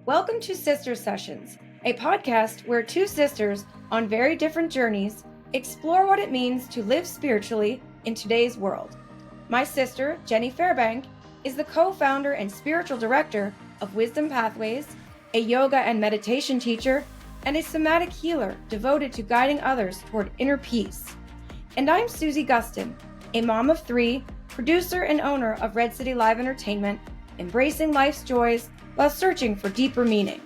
Welcome to Sister Sessions, a podcast where two sisters on very different journeys explore what it means to live spiritually in today's world. My sister, Jenny Fairbank, is the co-founder and spiritual director of Wisdom Pathways, a yoga and meditation teacher, and a somatic healer devoted to guiding others toward inner peace. And I'm Susie Gustin, a mom of three, producer and owner of Red City Live Entertainment, embracing life's joys while searching for deeper meaning.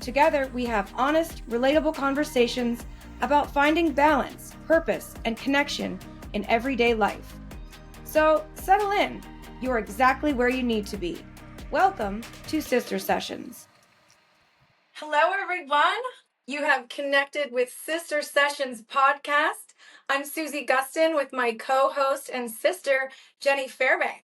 Together, we have honest, relatable conversations about finding balance, purpose, and connection in everyday life. So, settle in. You're exactly where you need to be. Welcome to Sister Sessions. Hello, everyone. You have connected with Sister Sessions podcast. I'm Susie Gustin with my co-host and sister, Jenny Fairbank.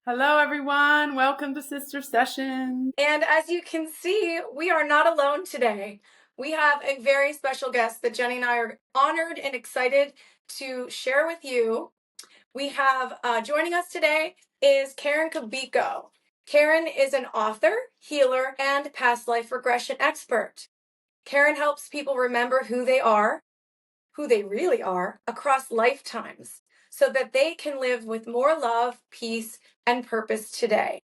Hello, everyone. Welcome to Sister Sessions. And as you can see, we are not alone today. We have a very special guest that Jenny and I are honored and excited to share with you. We have joining us today is Karen Kubicko. Karen is an author, healer, and past life regression expert. Karen helps people remember who they really are, across lifetimes, so that they can live with more love, peace, and purpose today.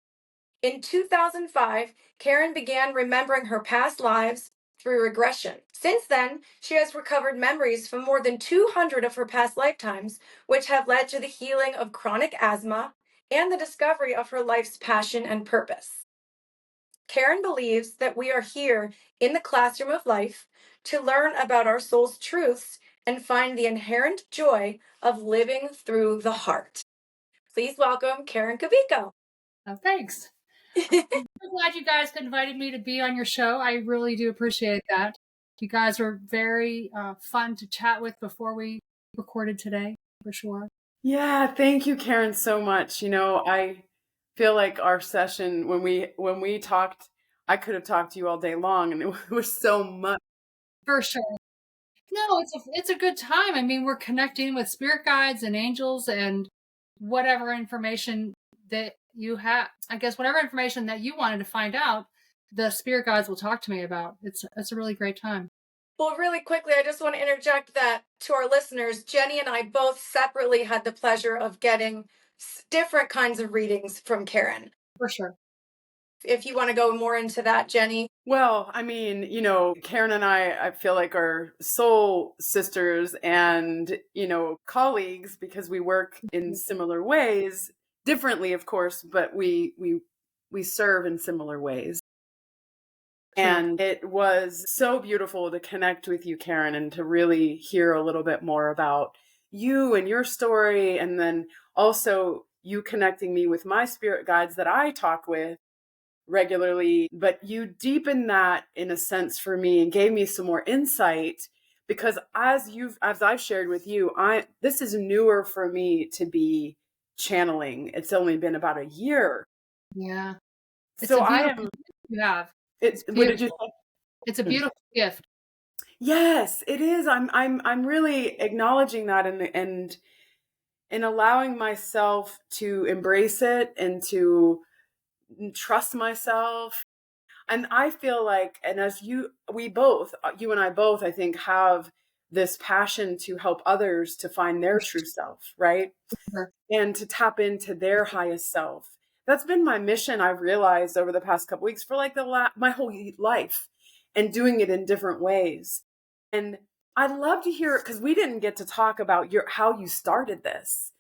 In 2005, Karen began remembering her past lives through regression. Since then, she has recovered memories from more than 200 of her past lifetimes, which have led to the healing of chronic asthma and the discovery of her life's passion and purpose. Karen believes that we are here in the classroom of life to learn about our soul's truths and find the inherent joy of living through the heart. Please welcome Karen Kubicko. Oh, thanks. I'm so glad you guys invited me to be on your show. I really do appreciate that. You guys were very fun to chat with before we recorded today, for sure. Yeah, thank you, Karen, so much. You know, I feel like our session, when we talked, I could have talked to you all day long, and it was so much. For sure. No, it's a good time. I mean, we're connecting with spirit guides and angels and whatever information that you have. I guess whatever information that you wanted to find out, the spirit guides will talk to me about. It's a really great time. Well, really quickly, I just want to interject that to our listeners, Jenny and I both separately had the pleasure of getting different kinds of readings from Karen. For sure. If you want to go more into that, Jenny. Well, I mean, you know, Karen and I feel like are soul sisters and, you know, colleagues because we work in similar ways, differently, of course, but we serve in similar ways. And it was so beautiful to connect with you, Karen, and to really hear a little bit more about you and your story. And then also you connecting me with my spirit guides that I talk with regularly. But you deepened that in a sense for me and gave me some more insight because as I've shared with you, this is newer for me to be channeling. It's only been about a year. Yeah. So I am. You have. What did you say? It's a beautiful gift. Yes, it is. I'm really acknowledging that and allowing myself to embrace it and to trust myself. And I feel like, and as you and I both, I think, have this passion to help others to find their true self, right? Sure. And to tap into their highest self. That's been my mission, I've realized over the past couple weeks for like my whole life, and doing it in different ways. And I'd love to hear it because we didn't get to talk about how you started this.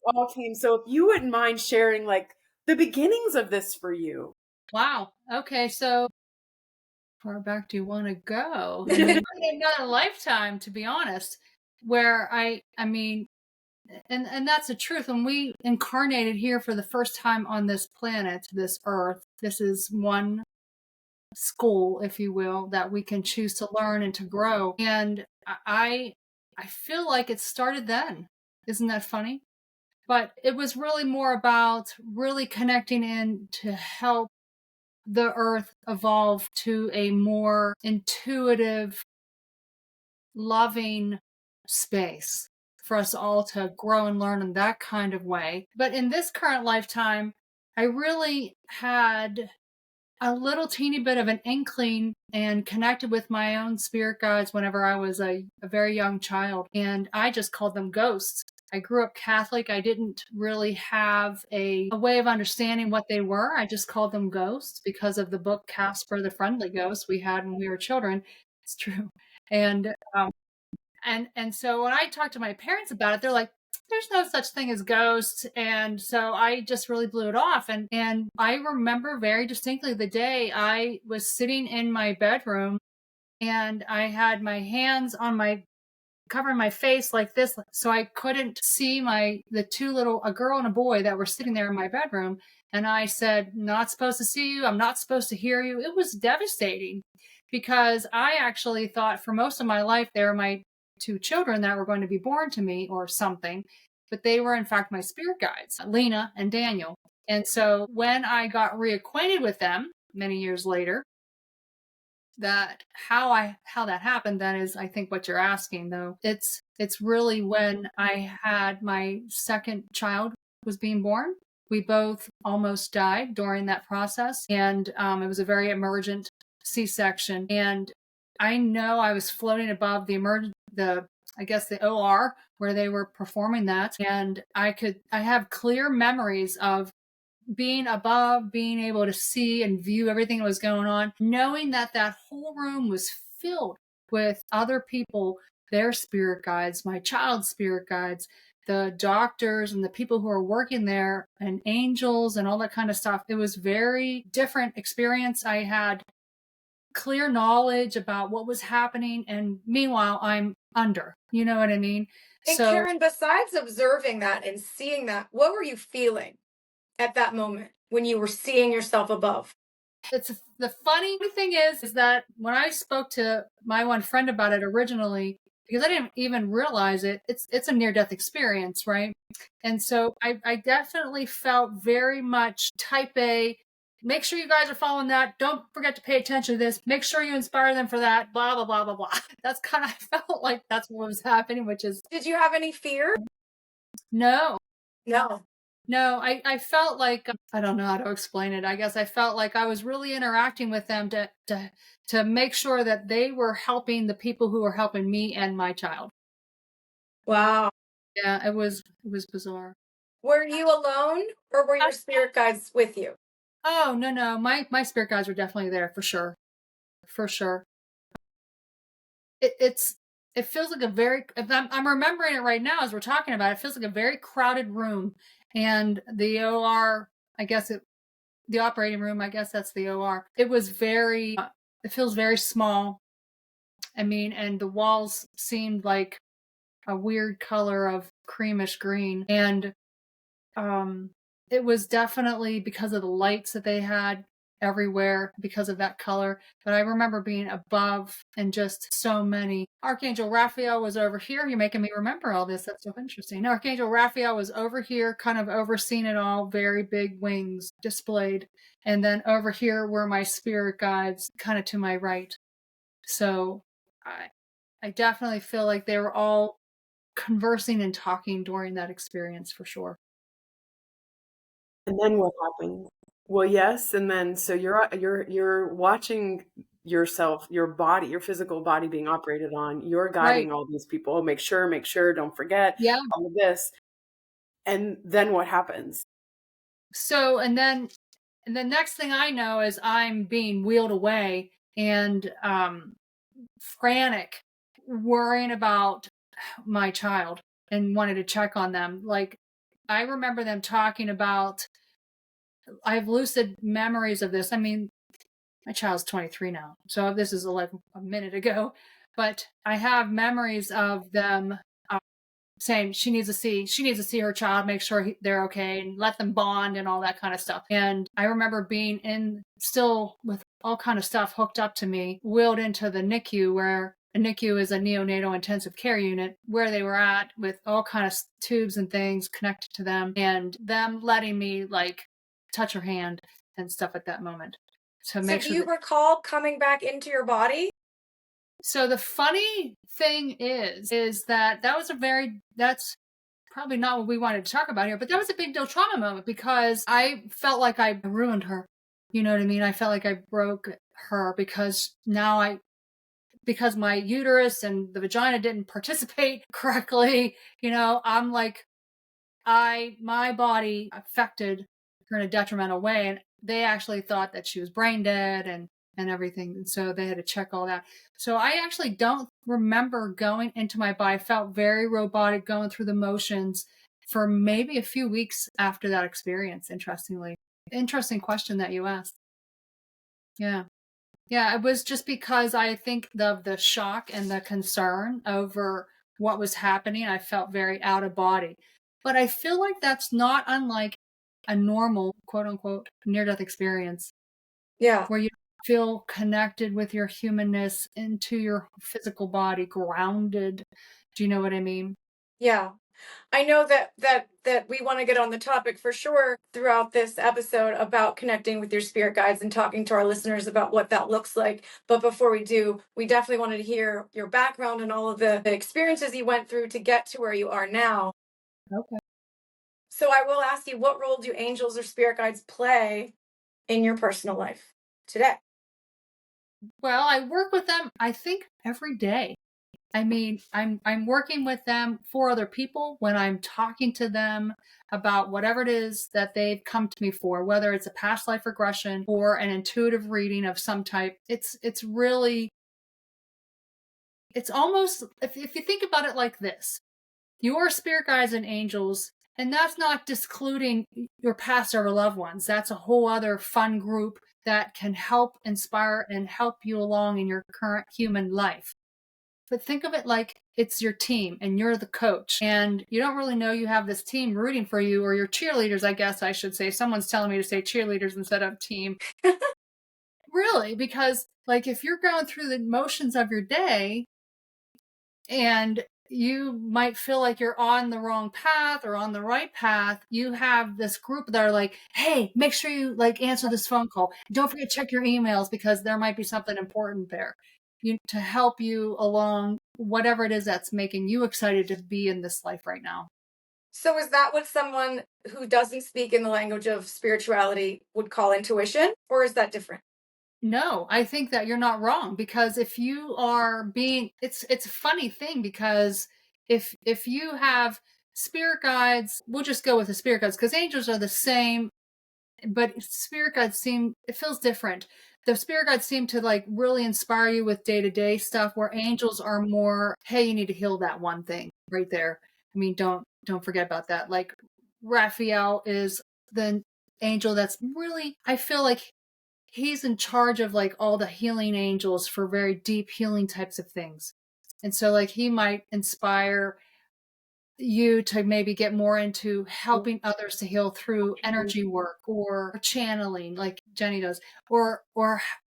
All came. So if you wouldn't mind sharing like the beginnings of this for you. Wow. Okay. So far back do you want to go? Another lifetime, to be honest, where I mean, and that's the truth. When we incarnated here for the first time on this planet, this earth, this is one school, if you will, that we can choose to learn and to grow. And I feel like it started then. Isn't that funny? But it was really more about really connecting in to help the earth evolve to a more intuitive, loving space for us all to grow and learn in that kind of way. But in this current lifetime, I really had a little teeny bit of an inkling and connected with my own spirit guides whenever I was a very young child. And I just called them ghosts. I grew up Catholic. I didn't really have a way of understanding what they were. I just called them ghosts because of the book Casper the Friendly Ghost we had when we were children. It's true. And so when I talked to my parents about it, they're like, there's no such thing as ghosts. And so I just really blew it off. And I remember very distinctly the day I was sitting in my bedroom and I had my hands on my covering my face like this, so I couldn't see the two a girl and a boy that were sitting there in my bedroom. And I said, not supposed to see you. I'm not supposed to hear you. It was devastating because I actually thought for most of my life they were my two children that were going to be born to me or something, but they were in fact my spirit guides, Lena and Daniel. And so when I got reacquainted with them many years later, that how that happened then is I think what you're asking, though. It's really when I had my second child was being born. We both almost died during that process, and it was a very emergent C-section. And I know I was floating above the OR where they were performing that, and I have clear memories of being above, being able to see and view everything that was going on, knowing that whole room was filled with other people, their spirit guides, my child's spirit guides, the doctors and the people who are working there, and angels and all that kind of stuff. It was very different experience. I had clear knowledge about what was happening, and meanwhile I'm under, you know what I mean? And So Karen, besides observing that and seeing that, what were you feeling at that moment when you were seeing yourself above? the funny thing is that when I spoke to my one friend about it originally, because I didn't even realize it's a near-death experience, right? And so I definitely felt very much type A. Make sure you guys are following that. Don't forget to pay attention to this. Make sure you inspire them for that. Blah, blah, blah, blah, blah. That's kind of, I felt like that's what was happening, which is. Did you have any fear? No. No. No, I felt like, I don't know how to explain it. I guess I felt like I was really interacting with them to make sure that they were helping the people who were helping me and my child. Wow. Yeah, it was bizarre. Were you alone or were your spirit guides with you? Oh, no. My spirit guides were definitely there for sure. For sure. It feels like if I'm remembering it right now as we're talking about it, it feels like a very crowded room. And the OR, the operating room, I guess that's the OR. It feels very small. I mean, and the walls seemed like a weird color of creamish green. And it was definitely because of the lights that they had everywhere because of that color. But I remember being above and just so many. Archangel Raphael was over here. You're making me remember all this. That's so interesting. Archangel Raphael was over here, kind of overseeing it all, very big wings displayed. And then over here were my spirit guides, kind of to my right. So I definitely feel like they were all conversing and talking during that experience for sure. And then what happened? Well, yes, and then so you're watching yourself, your body, your physical body being operated on. You're guiding all these people. Make sure, don't forget. Yeah. All of this. And then what happens? So and then the next thing I know is I'm being wheeled away and frantic, worrying about my child and wanted to check on them. Like I remember them talking about, I have lucid memories of this. I mean, my child's 23 now, so this is like a minute ago, but I have memories of them saying she needs to see her child, make sure they're okay, and let them bond and all that kind of stuff. And I remember being still with all kind of stuff hooked up to me, wheeled into the NICU, where a NICU is a neonatal intensive care unit, where they were at with all kind of tubes and things connected to them, and them letting me like touch her hand and stuff at that moment to make sure. Do you recall coming back into your body? So the funny thing is that that's probably not what we wanted to talk about here, but that was a big deal trauma moment because I felt like I ruined her. You know what I mean? I felt like I broke her because because my uterus and the vagina didn't participate correctly, I'm like, my body affected her in a detrimental way. And they actually thought that she was brain dead and everything. And so they had to check all that. So I actually don't remember going into my body. I felt very robotic, going through the motions for maybe a few weeks after that experience, interestingly. Interesting question that you asked. Yeah. Yeah, it was just because I think the shock and the concern over what was happening, I felt very out of body. But I feel like that's not unlike a normal, quote unquote, near-death experience. Yeah. Where you feel connected with your humanness into your physical body, grounded. Do you know what I mean? Yeah. I know that we want to get on the topic for sure throughout this episode about connecting with your spirit guides and talking to our listeners about what that looks like. But before we do, we definitely wanted to hear your background and all of the experiences you went through to get to where you are now. Okay. So I will ask you, what role do angels or spirit guides play in your personal life today? Well, I work with them, I think, every day. I mean, I'm working with them for other people when I'm talking to them about whatever it is that they've come to me for, whether it's a past life regression or an intuitive reading of some type. It's almost, if you think about it like this, your spirit guides and angels, and that's not discluding your past or loved ones. That's a whole other fun group that can help inspire and help you along in your current human life. But think of it like it's your team and you're the coach and you don't really know you have this team rooting for you, or your cheerleaders, I guess I should say. Someone's telling me to say cheerleaders instead of team. Really, because like if you're going through the motions of your day and you might feel like you're on the wrong path or on the right path, you have this group that are like, hey, make sure you like answer this phone call. Don't forget to check your emails because there might be something important there. To help you along whatever it is that's making you excited to be in this life right now. So is that what someone who doesn't speak in the language of spirituality would call intuition, or is that different? No, I think that you're not wrong, because if you are being, it's a funny thing, because if you have spirit guides, we'll just go with the spirit guides because angels are the same, but spirit guides it feels different. The spirit guides seem to like really inspire you with day-to-day stuff, where angels are more, hey, you need to heal that one thing right there. I mean, don't forget about that. Like Raphael is the angel that's really, I feel like he's in charge of like all the healing angels for very deep healing types of things. And so like he might inspire you to maybe get more into helping others to heal through energy work or channeling like Jenny does, or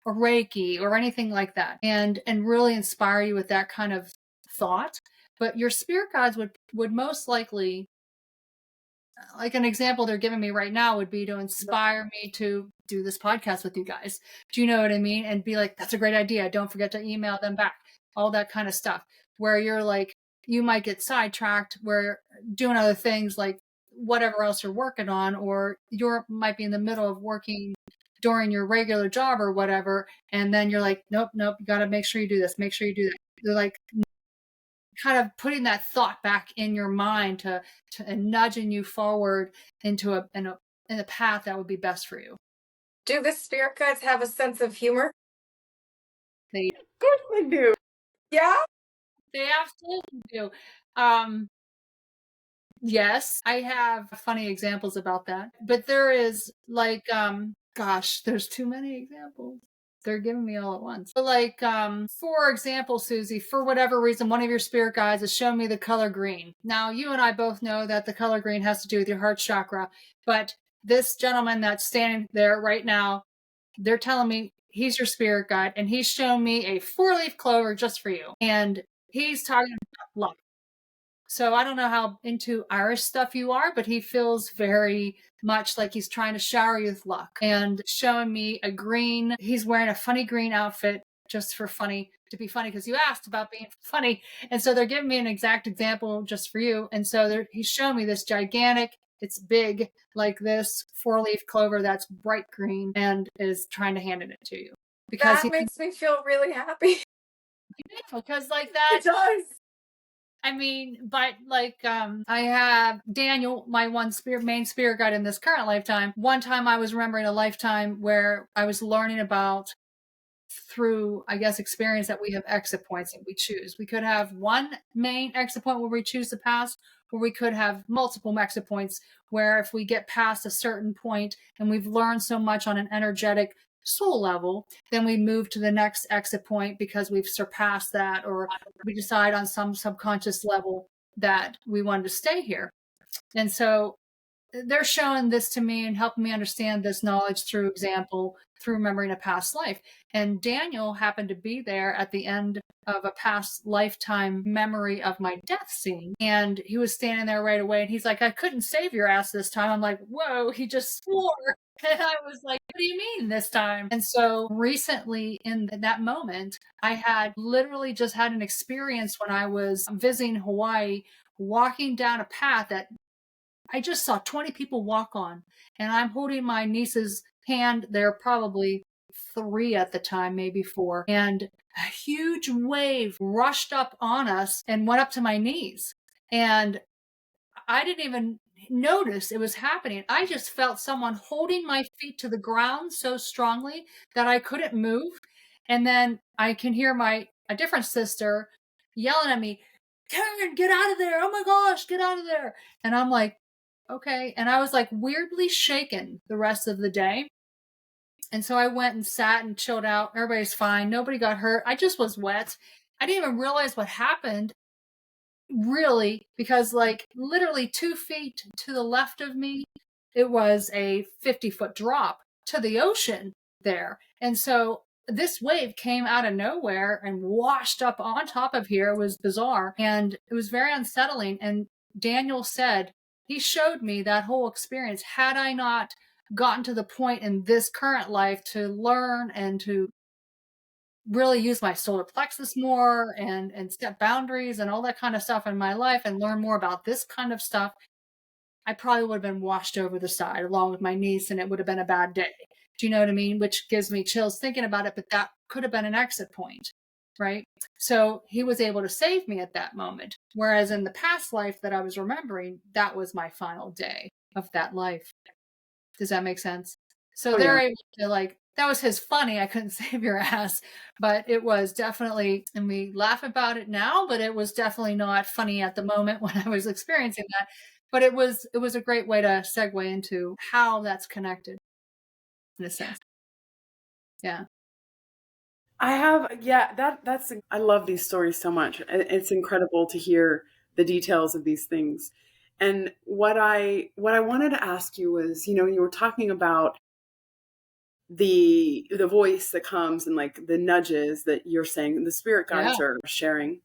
Reiki or anything like that, and really inspire you with that kind of thought. But your spirit guides would most likely, like an example they're giving me right now would be to inspire me to do this podcast with you guys. Do you know what I mean? And be like, that's a great idea. Don't forget to email them back. All that kind of stuff, where you're like, you might get sidetracked where doing other things like whatever else you're working on, or you might be in the middle of working during your regular job or whatever. And then you're like, nope, you got to make sure you do this. Make sure you do that. They're like, kind of putting that thought back in your mind to and nudging you forward into in a path that would be best for you. Do the spirit guides have a sense of humor? They, Of course they do. Yeah? they absolutely do. Yes, I have funny examples about that, but there is like, gosh, there's too many examples. They're giving me all at once. But like, for example, Susie, for whatever reason, one of your spirit guides has shown me the color green. Now, you and I both know that the color green has to do with your heart chakra, but this gentleman that's standing there right now, they're telling me he's your spirit guide, and he's shown me a 4-leaf clover just for you. And he's talking about luck. So I don't know how into Irish stuff you are, but he feels very much like he's trying to shower you with luck, and showing me a green. He's wearing a funny green outfit just for funny, to be funny, because you asked about being funny. And so they're giving me an exact example just for you. And so he's showing me this gigantic It's big, like this 4-leaf clover that's bright green, and is trying to hand it to you. Because That makes me feel really happy. because like that, It does. I mean, but like, I have Daniel, my main spirit guide in this current lifetime. One time I was remembering a lifetime where I was learning about, through, I guess, experience, that we have exit points that we choose. We could have one main exit point where we choose to pass, or we could have multiple exit points where if we get past a certain point and we've learned so much on an energetic soul level, then we move to the next exit point because we've surpassed that, or we decide on some subconscious level that we wanted to stay here. And so they're showing this to me and helping me understand this knowledge through example, through remembering a past life. And Daniel happened to be there at the end of a past lifetime memory of my death scene. And he was standing there right away. And he's like, I couldn't save your ass this time. I'm like, whoa, he just swore. And I was like, what do you mean this time? And so recently in that moment, I had literally just had an experience when I was visiting Hawaii, walking down a path that I just saw 20 people walk on, and I'm holding my niece's hand. They're probably 3 at the time, maybe 4. And a huge wave rushed up on us and went up to my knees. And I didn't even notice it was happening. I just felt someone holding my feet to the ground so strongly that I couldn't move. And then I can hear a different sister yelling at me, Karen, get out of there. Oh my gosh, get out of there. And I'm like, okay. And I was like weirdly shaken the rest of the day. And so I went and sat and chilled out. Everybody's fine. Nobody got hurt. I just was wet. I didn't even realize what happened, really, because like literally 2 feet to the left of me, it was a 50-foot drop to the ocean there. And so this wave came out of nowhere and washed up on top of here. It was bizarre and it was very unsettling. And Daniel said, he showed me that whole experience. Had I not gotten to the point in this current life to learn and to really use my solar plexus more and set boundaries and all that kind of stuff in my life and learn more about this kind of stuff, I probably would have been washed over the side along with my niece, and it would have been a bad day. Do you know what I mean? Which gives me chills thinking about it, but that could have been an exit point, right? So he was able to save me at that moment. Whereas in the past life that I was remembering, that was my final day of that life. Does that make sense? So they're able to, like, that was his funny, I couldn't save your ass, but it was definitely, and we laugh about it now, but it was definitely not funny at the moment when I was experiencing that. But it was a great way to segue into how that's connected, in a sense. Yeah. I love these stories so much. It's incredible to hear the details of these things. And what I wanted to ask you was, you were talking about the voice that comes and like the nudges that you're saying the spirit guides are sharing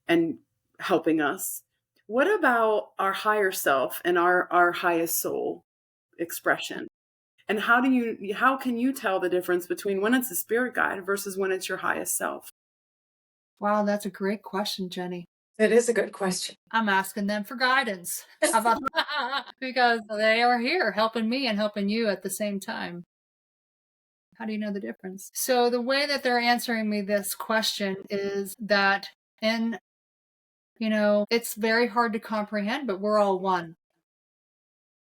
and helping us. What about our higher self and our highest soul expression? And how can you tell the difference between when it's a spirit guide versus when it's your highest self? Wow, that's a great question, Jenny. It is a good question. I'm asking them for guidance. How about that? Because they are here helping me and helping you at the same time. How do you know the difference? So the way that they're answering me this question is that it's very hard to comprehend, but we're all one.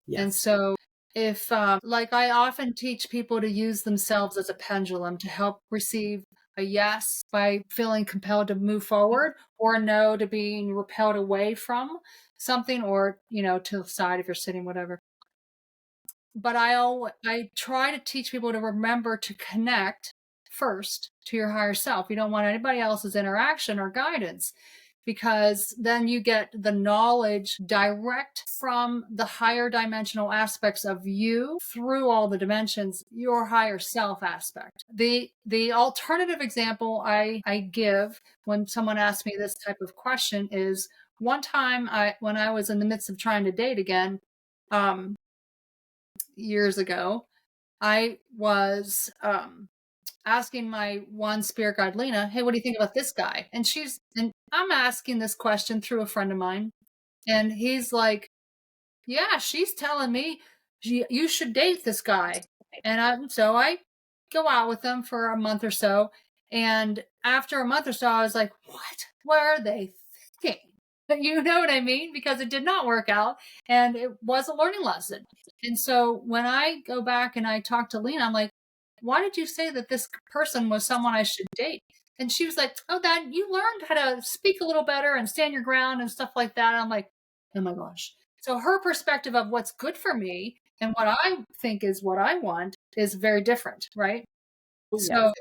Yes. And so if, like I often teach people to use themselves as a pendulum to help receive a yes by feeling compelled to move forward, or a no to being repelled away from something, or, to the side if you're sitting, whatever. But I try to teach people to remember to connect first to your higher self. You don't want anybody else's interaction or guidance, because then you get the knowledge direct from the higher dimensional aspects of you through all the dimensions, your higher self aspect. The alternative example I give when someone asks me this type of question is, one time when I was in the midst of trying to date again, years ago, I was asking my one spirit guide, Lena, hey, what do you think about this guy? And I'm asking this question through a friend of mine. And he's like, yeah, she's telling me you should date this guy. And so I go out with him for a month or so. And after a month or so, I was like, what are they thinking? You know what I mean? Because it did not work out and it was a learning lesson. And so when I go back and I talk to Lena, I'm like, why did you say that this person was someone I should date? And she was like, oh, Dad, you learned how to speak a little better and stand your ground and stuff like that. I'm like, oh my gosh. So her perspective of what's good for me and what I think is what I want is very different, right? Oh, So,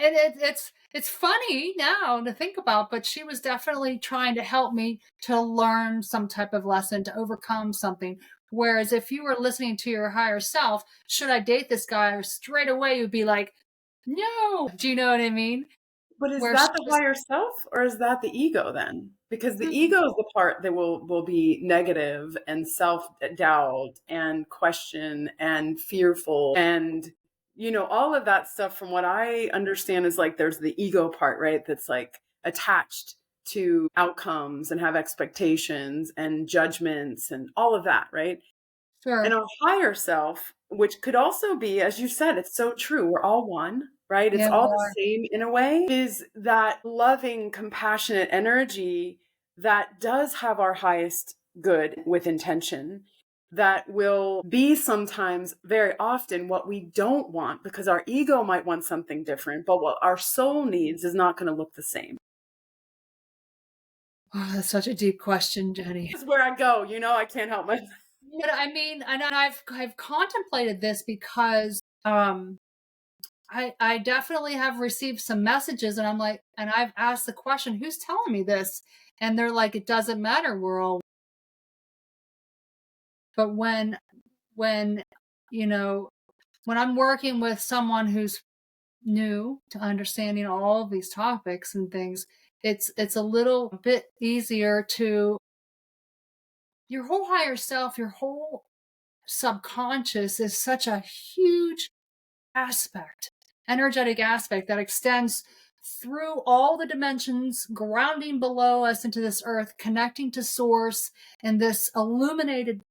yes. and it's funny now to think about, but she was definitely trying to help me to learn some type of lesson, to overcome something. Whereas if you were listening to your higher self, should I date this guy? Straight away you'd be like, no. Do you know what I mean? But is Where she that the was, higher self or is that the ego then? Because the "Hmm, ego is the part that will be negative and self-doubt and question and fearful and all of that stuff from what I understand is like there's the ego part, right? That's like attached to outcomes and have expectations and judgments and all of that, right? And sure. our higher self, which could also be, as you said, it's so true. We're all one, right? It's Yeah, we all the are. same in a way, is that loving, compassionate energy that does have our highest good with intention, that will be sometimes very often what we don't want because our ego might want something different, but what our soul needs is not going to look the same. Oh, that's such a deep question, Jenny. This is where I go, I can't help myself. But I mean, and I've contemplated this because I definitely have received some messages and I'm like, and I've asked the question, who's telling me this? And they're like, it doesn't matter. We're all, but when, you know, when I'm working with someone who's new to understanding all of these topics and things, it's a little bit easier to your whole higher self, your whole subconscious is such a huge aspect, energetic aspect that extends through all the dimensions, grounding below us into this earth, connecting to source, and this illuminated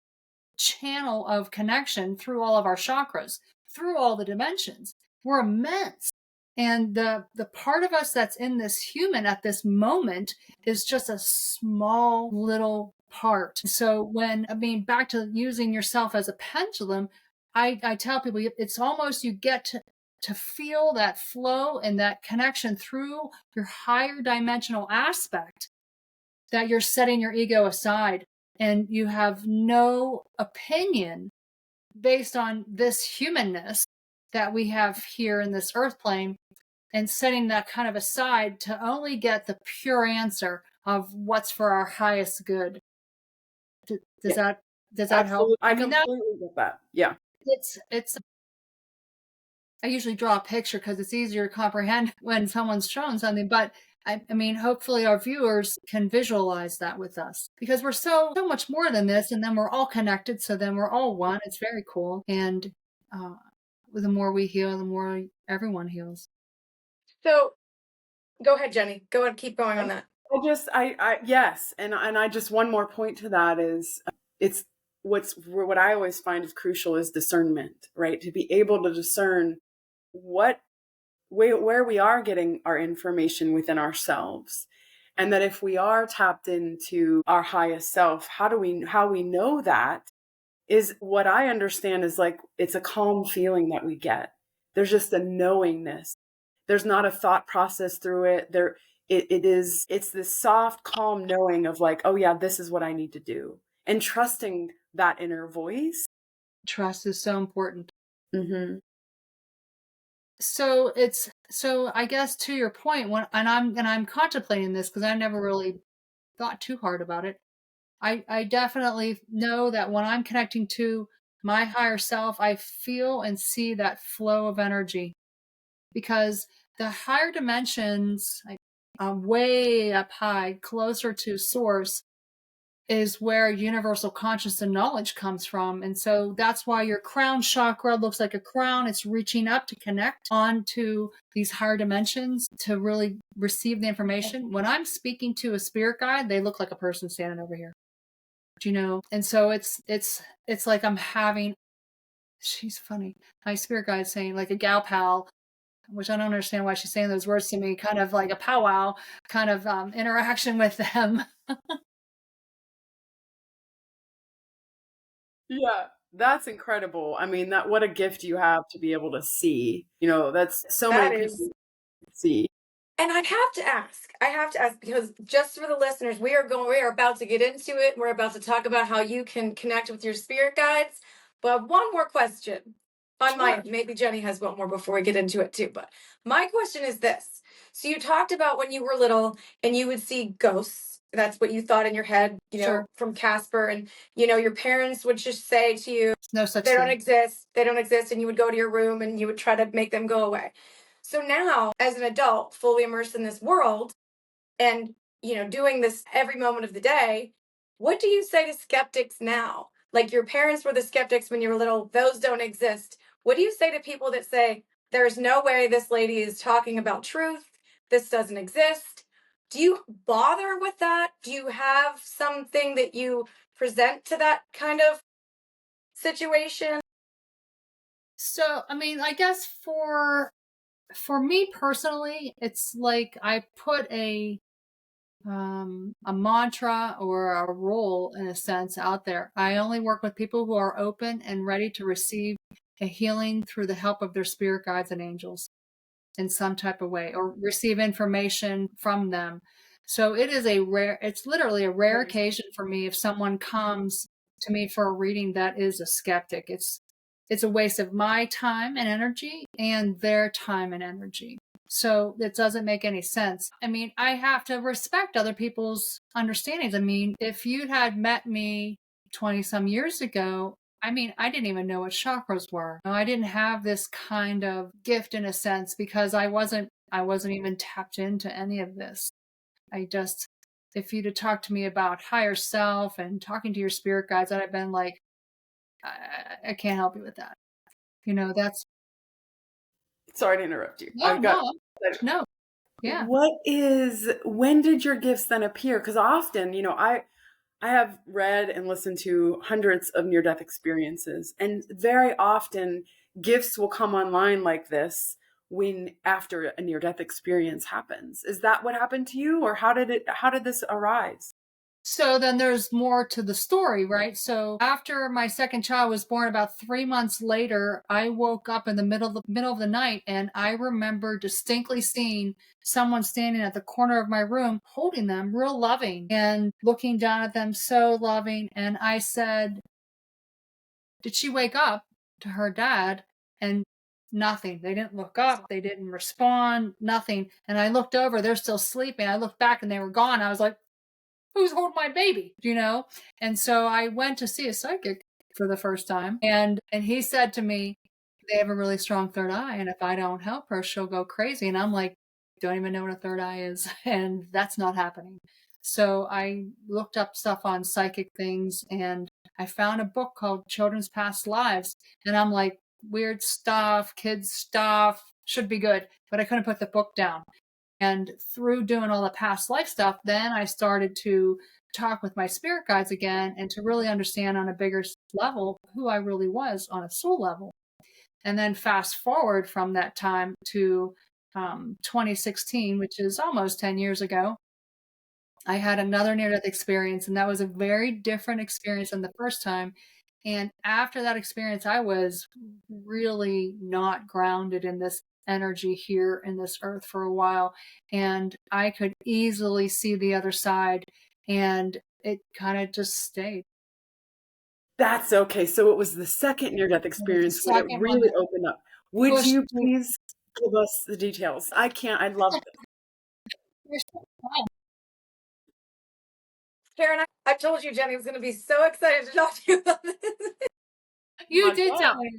channel of connection through all of our chakras, through all the dimensions. We're immense. And the part of us that's in this human at this moment is just a small little part. So back to using yourself as a pendulum, I tell people it's almost you get to feel that flow and that connection through your higher dimensional aspect, that you're setting your ego aside and you have no opinion based on this humanness that we have here in this earth plane, and setting that kind of aside to only get the pure answer of what's for our highest good. Does Yeah, that help? absolutely. I I mean, that completely get that. Yeah. it's I usually draw a picture because it's easier to comprehend when someone's shown something, but I mean, hopefully our viewers can visualize that with us because we're so much more than this, and then we're all connected. So then we're all one. It's very cool, and uh, the more we heal, the more everyone heals. So go ahead, Jenny. Go ahead, keep going on that. Yes. And I just, one more point to that is it's what I always find is crucial is discernment, right? To be able to discern where we are getting our information within ourselves. And that if we are tapped into our highest self, how we know that is what I understand is like, it's a calm feeling that we get. There's just a knowingness. There's not a thought process through it. It's this soft, calm knowing of like, oh yeah, this is what I need to do. And trusting that inner voice. Trust is so important. Mm-hmm. So I guess to your point, I'm contemplating this because I never really thought too hard about it. I definitely know that when I'm connecting to my higher self, I feel and see that flow of energy because the higher dimensions, like way up high, closer to source, is where universal conscious and knowledge comes from. And so that's why your crown chakra looks like a crown. It's reaching up to connect onto these higher dimensions to really receive the information. When I'm speaking to a spirit guide, they look like a person standing over here. And so it's like I'm having, she's funny, my spirit guide saying like a gal pal, which I don't understand why she's saying those words to me, kind of like a powwow kind of interaction with them. Yeah, that's incredible. I mean, what a gift you have to be able to see. That's so That many is. people see. And I have to ask because just for the listeners, we are about to get into it. We're about to talk about how you can connect with your spirit guides. But one more question on my end. Maybe Jenny has one more before we get into it too. But my question is this. So you talked about when you were little and you would see ghosts. That's what you thought in your head, Sure. from Casper. And, your parents would just say to you, No such they don't thing. exist. They don't exist. And you would go to your room and you would try to make them go away. So now, as an adult, fully immersed in this world and, doing this every moment of the day, what do you say to skeptics now? Like your parents were the skeptics when you were little, those don't exist. What do you say to people that say, there's no way this lady is talking about truth? This doesn't exist. Do you bother with that? Do you have something that you present to that kind of situation? So, I mean, I guess for me personally, it's like I put a mantra or a rule in a sense out there. I only work with people who are open and ready to receive a healing through the help of their spirit guides and angels in some type of way, or receive information from them. So it's literally a rare occasion for me if someone comes to me for a reading that is a skeptic. It's a waste of my time and energy and their time and energy. So it doesn't make any sense. I mean, I have to respect other people's understandings. I mean, if you had met me 20 some years ago, I mean, I didn't even know what chakras were. I didn't have this kind of gift in a sense because I wasn't even tapped into any of this. If you'd have talked to me about higher self and talking to your spirit guides, I'd have been like, I can't help you with that. That's. Sorry to interrupt you. No. Yeah. When did your gifts then appear? Because often, I have read and listened to hundreds of near-death experiences, and very often gifts will come online like this after a near-death experience happens. Is that what happened to you, or how did this arise? So then there's more to the story, right? So after my second child was born, about 3 months later, I woke up in the middle of the night, and I remember distinctly seeing someone standing at the corner of my room, holding them real loving and looking down at them so loving. And I said, did she wake up to her dad? And nothing. They didn't look up. They didn't respond. Nothing. And I looked over. They're still sleeping. I looked back and they were gone. I was like, who's holding my baby? And so I went to see a psychic for the first time. And he said to me, they have a really strong third eye. And if I don't help her, she'll go crazy. And I'm like, don't even know what a third eye is. And that's not happening. So I looked up stuff on psychic things, and I found a book called Children's Past Lives. And I'm like, weird stuff, kids stuff, should be good. But I couldn't put the book down. And through doing all the past life stuff, then I started to talk with my spirit guides again and to really understand on a bigger level who I really was on a soul level. And then fast forward from that time to 2016, which is almost 10 years ago, I had another near-death experience, and that was a very different experience than the first time. And after that experience, I was really not grounded in this energy here in this earth for a while. And I could easily see the other side, and it kind of just stayed. That's okay. So it was the second near-death experience when it really opened up. Would you please give us the details? I love this. Karen, I told you Jenny was going to be so excited to talk to you about this. You did tell me.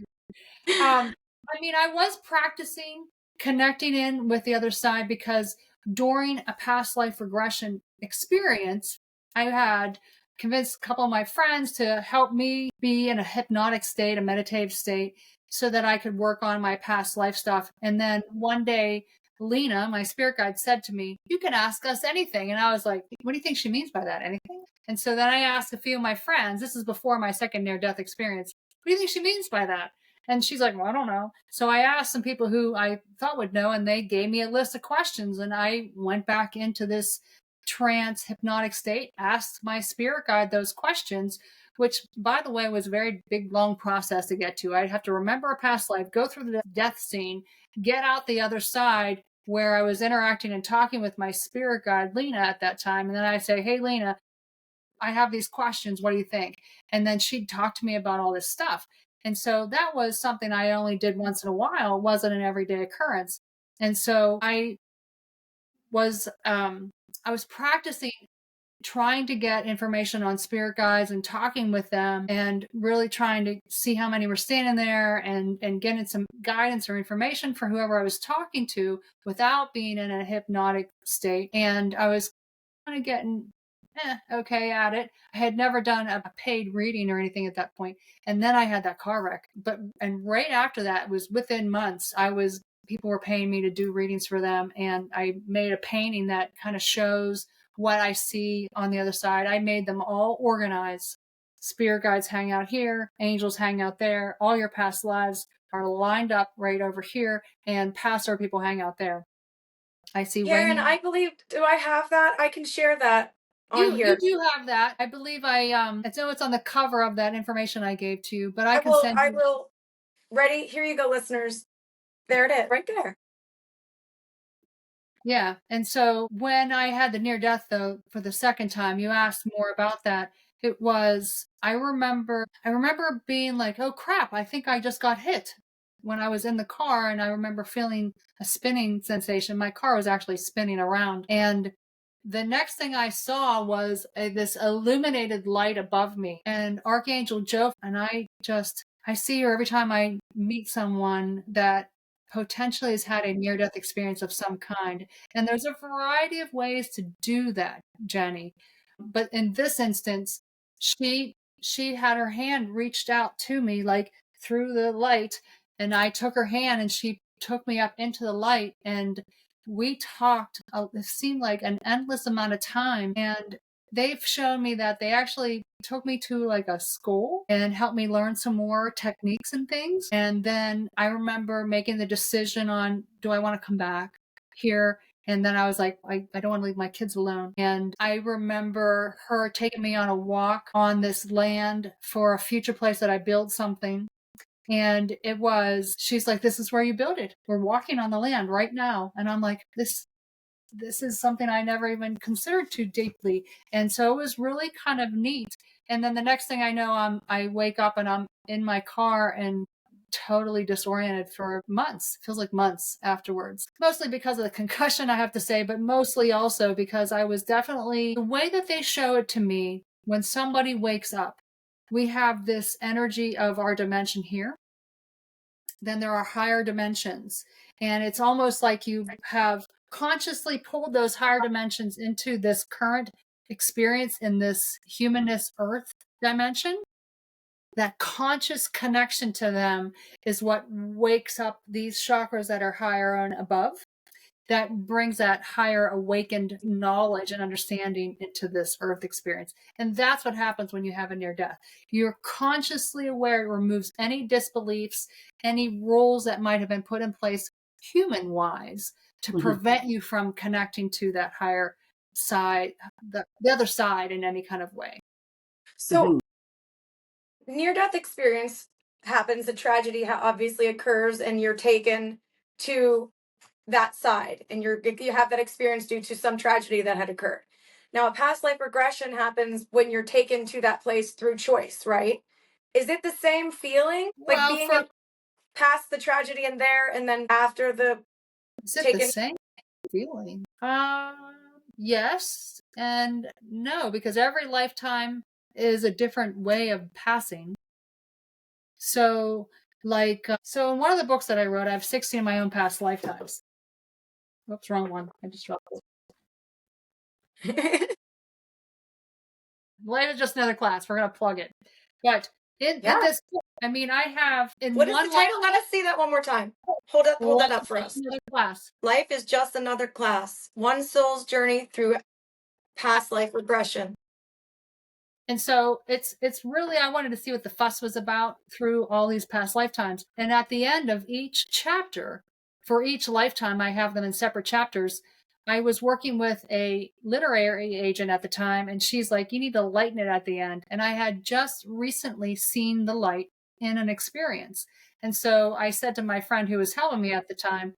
I mean, I was practicing connecting in with the other side because during a past life regression experience, I had convinced a couple of my friends to help me be in a hypnotic state, a meditative state, so that I could work on my past life stuff. And then one day Lena, my spirit guide, said to me, "You can ask us anything." And I was like, what do you think she means by that? Anything? And so then I asked a few of my friends, this is before my second near-death experience, what do you think she means by that? And she's like, well, I don't know. So I asked some people who I thought would know, and they gave me a list of questions. And I went back into this trance hypnotic state, asked my spirit guide those questions, which, by the way, was a very big, long process to get to. I'd have to remember a past life, go through the death scene, get out the other side where I was interacting and talking with my spirit guide, Lena, at that time. And then I'd say, hey, Lena, I have these questions. What do you think? And then she'd talk to me about all this stuff. And so that was something I only did once in a while. It wasn't an everyday occurrence. And so I was practicing trying to get information on spirit guides and talking with them and really trying to see how many were standing there and getting some guidance or information for whoever I was talking to without being in a hypnotic state. And I was kind of getting okay at it. I had never done a paid reading or anything at that point. And then I had that car wreck. And right after that, it was within months, people were paying me to do readings for them. And I made a painting that kind of shows what I see on the other side. I made them all organized. Spirit guides hang out here, angels hang out there. All your past lives are lined up right over here, and past our people hang out there. I see Karen, I believe, do I have that? I can share that on here. You do have that. I believe I know it's on the cover of that information I gave to you, but I will. Ready? Here you go, listeners. There it is, right there. Yeah. And so when I had the near death, though, for the second time, you asked more about that. It was, I remember being like, oh crap, I think I just got hit when I was in the car. And I remember feeling a spinning sensation. My car was actually spinning around. And the next thing I saw was this illuminated light above me, and Archangel Joe. And I see her every time I meet someone that potentially has had a near-death experience of some kind. And there's a variety of ways to do that, Jenny. But in this instance, she had her hand reached out to me, like through the light, and I took her hand and she took me up into the light, and we talked, it seemed like an endless amount of time. And they've shown me that they actually took me to like a school and helped me learn some more techniques and things. And then I remember making the decision on, do I want to come back here? And then I was like, I don't want to leave my kids alone. And I remember her taking me on a walk on this land for a future place that I build something. And she's like, this is where you build it. We're walking on the land right now. And I'm like, this is something I never even considered too deeply. And so it was really kind of neat. And then the next thing I know, I wake up and I'm in my car and totally disoriented for months. Feels like months afterwards. Mostly because of the concussion, I have to say, but mostly also because I was definitely, the way that they show it to me, when somebody wakes up, we have this energy of our dimension here. Then there are higher dimensions. And it's almost like you have consciously pulled those higher dimensions into this current experience in this humanness earth dimension. That conscious connection to them is what wakes up these chakras that are higher and above. That brings that higher awakened knowledge and understanding into this earth experience. And that's what happens when you have a near death. You're consciously aware. It removes any disbeliefs, any rules that might have been put in place human wise to prevent you from connecting to that higher side, the other side in any kind of way. So near death experience happens, a tragedy obviously occurs, and you're taken to that side, and you have that experience due to some tragedy that had occurred. Now, a past life regression happens when you're taken to that place through choice, right? Is it the same feeling, like being past the tragedy and there, and then after the is it the same feeling? Yes and no, because every lifetime is a different way of passing. So, so in one of the books that I wrote, I have 16 of my own past lifetimes. Oops, wrong one. I just dropped it. Life is just another class. We're going to plug it. But At Yeah. this point, I mean, I have in What is one the title? Let us see that one more time. Hold that up for us. another class. Life is just another class. One soul's journey through past life regression. And so it's really, I wanted to see what the fuss was about through all these past lifetimes. And at the end of each chapter, for each lifetime, I have them in separate chapters. I was working with a literary agent at the time, and she's like, you need to lighten it at the end. And I had just recently seen the light in an experience. And so I said to my friend who was helping me at the time,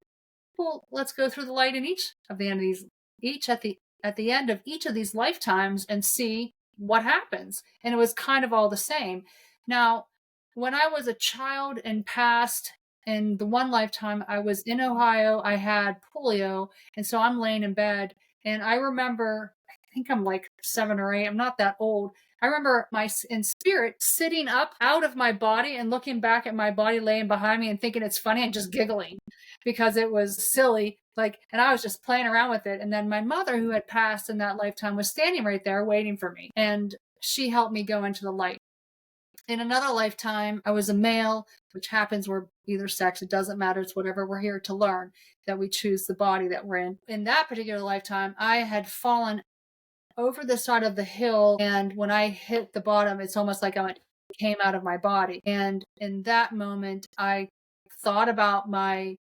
well, let's go through the light in each of the end of these, each at the end of each of these lifetimes and see what happens. And it was kind of all the same. Now, when I was a child and past, in the one lifetime, I was in Ohio, I had polio, and so I'm laying in bed. And I remember, I think I'm like 7 or 8, I'm not that old. I remember in spirit sitting up out of my body and looking back at my body laying behind me and thinking it's funny and just giggling because it was silly. Like, and I was just playing around with it. And then my mother, who had passed in that lifetime, was standing right there waiting for me. And she helped me go into the light. In another lifetime, I was a male, which happens, we're either sex, it doesn't matter, it's whatever, we're here to learn, that we choose the body that we're in. In that particular lifetime, I had fallen over the side of the hill, and when I hit the bottom, it's almost like I came out of my body. And in that moment, I thought about my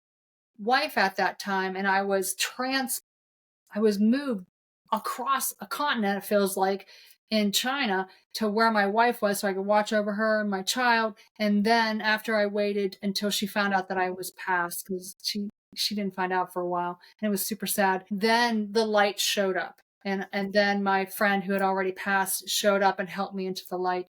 wife at that time, and I was moved across a continent, it feels like, in China to where my wife was so I could watch over her and my child. And then after I waited until she found out that I was passed, because she didn't find out for a while, and it was super sad, then the light showed up. And then my friend who had already passed showed up and helped me into the light.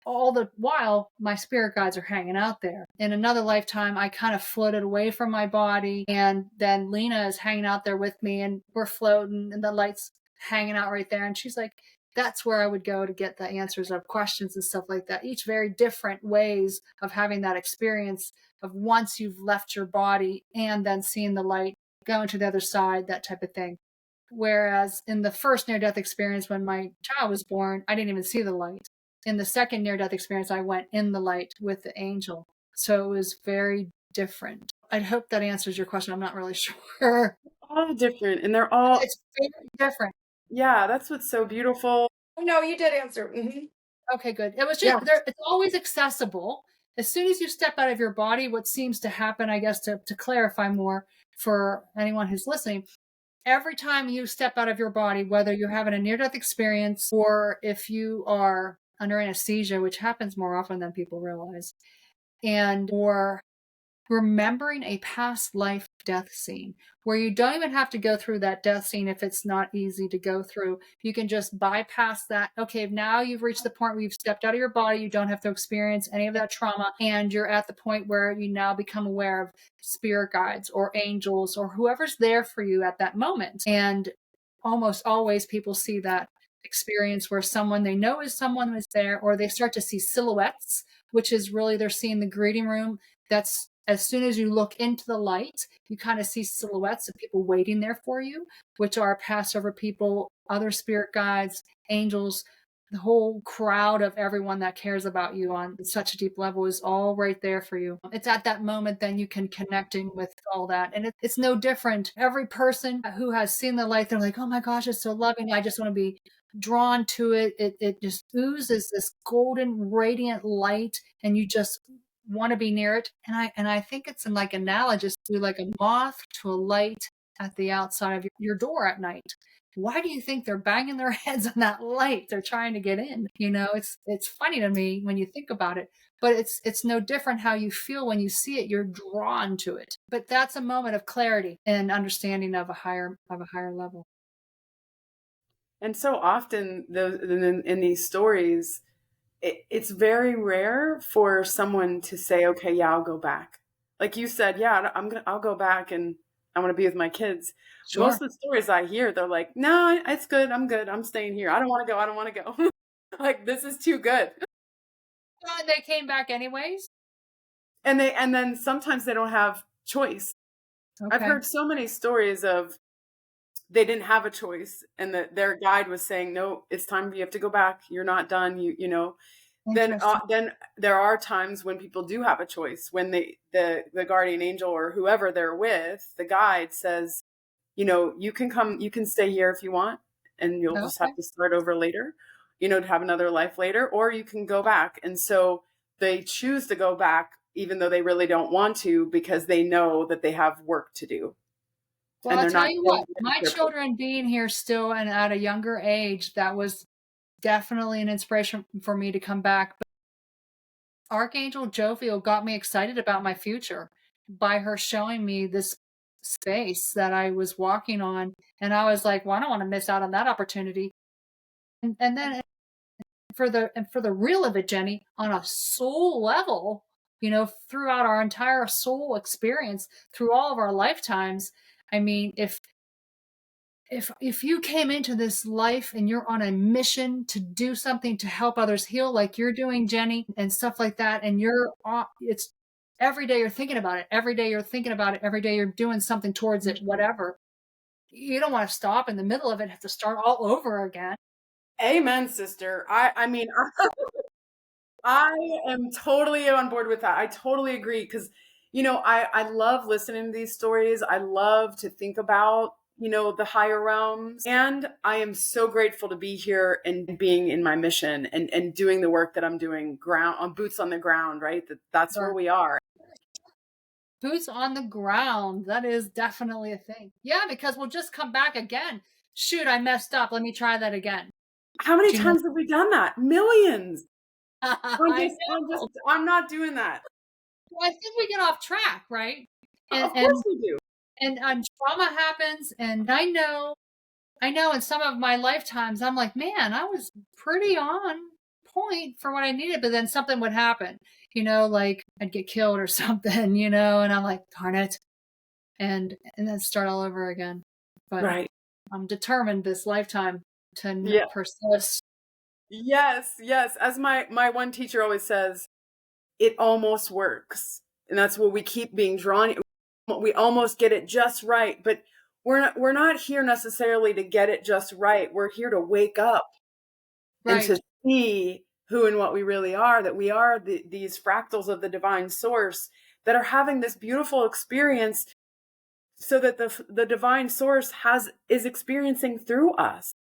All the while, my spirit guides are hanging out there. In another lifetime, I kind of floated away from my body, and then Lena is hanging out there with me, and we're floating, and the light's hanging out right there. And she's like, that's where I would go to get the answers of questions and stuff like that. Each very different ways of having that experience of once you've left your body and then seeing the light, going to the other side, that type of thing. Whereas in the first near-death experience, when my child was born, I didn't even see the light. In the second near-death experience, I went in the light with the angel. So it was very different. I hope that answers your question. I'm not really sure. All different, and they're all, It's very different. yeah, that's what's so beautiful. No, you did answer. Mm-hmm. Okay, good. It was just, it's always accessible. As soon as you step out of your body, what seems to happen, I guess, to clarify more for anyone who's listening, every time you step out of your body, whether you're having a near-death experience or if you are under anesthesia, which happens more often than people realize, and or remembering a past life death scene where you don't even have to go through that death scene if it's not easy to go through. You can just bypass that. Okay, now you've reached the point where you've stepped out of your body. You don't have to experience any of that trauma. And you're at the point where you now become aware of spirit guides or angels or whoever's there for you at that moment. And almost always people see that experience where someone they know is someone is there, or they start to see silhouettes, which is really they're seeing the greeting room. That's as soon as you look into the light, you kind of see silhouettes of people waiting there for you, which are Passover people, other spirit guides, angels, the whole crowd of everyone that cares about you on such a deep level is all right there for you. It's at that moment then you can connect in with all that. And it's no different. Every person who has seen the light, they're like, oh my gosh, it's so loving. I just want to be drawn to it. It just oozes this golden, radiant light, and you just want to be near it. And I think it's like analogous to like a moth to a light at the outside of your door at night. Why do you think they're banging their heads on that light? They're trying to get in. You know, it's funny to me when you think about it, but it's no different how you feel when you see it. You're drawn to it. But that's a moment of clarity and understanding of a higher level. And so often those in these stories, it's very rare for someone to say, okay, yeah, I'll go back. Like you said, yeah, I'll go back and I want to be with my kids. Sure. Most of the stories I hear, they're like, no, it's good. I'm good. I'm staying here. I don't want to go. Like, this is too good. And they came back anyways. And then sometimes they don't have choice. Okay. I've heard so many stories of they didn't have a choice, and that their guide was saying, no, it's time, you have to go back. You're not done. You know, then there are times when people do have a choice, when the guardian angel or whoever they're with, the guide says, you can stay here if you want, and you'll just have to start over later, to have another life later, or you can go back. And so they choose to go back, even though they really don't want to, because they know that they have work to do. Well, I'll tell you what, my children being here still and at a younger age, that was definitely an inspiration for me to come back. But Archangel Jovial got me excited about my future by her showing me this space that I was walking on. And I was like, well, I don't want to miss out on that opportunity. And then for the real of it, Jenny, on a soul level, throughout our entire soul experience, through all of our lifetimes, I mean, if you came into this life and you're on a mission to do something to help others heal, like you're doing, Jenny, and stuff like that, and it's every day you're thinking about it, every day you're thinking about it, every day you're doing something towards it, whatever, you don't want to stop in the middle of it, have to start all over again. Amen, sister. I mean, I am totally on board with that. I totally agree, because, I love listening to these stories. I love to think about, the higher realms. And I am so grateful to be here and being in my mission and doing the work that I'm doing, boots on the ground, right? That's where we are. Boots on the ground. That is definitely a thing. Yeah, because we'll just come back again. Shoot, I messed up. Let me try that again. How many times have we done that? Millions. I'm not doing that. Well, I think we get off track, right? Of course we do. And trauma happens, and I know in some of my lifetimes, I'm like, man, I was pretty on point for what I needed, but then something would happen, like I'd get killed or something, and I'm like, darn it. And then start all over again. But right. I'm determined this lifetime to persist. Yes. As my one teacher always says, it almost works. And that's what we keep being drawn. We almost get it just right, but we're not here necessarily to get it just right. We're here to wake up and to see who and what we really are, that we are these fractals of the divine source that are having this beautiful experience, so that the divine source is experiencing through us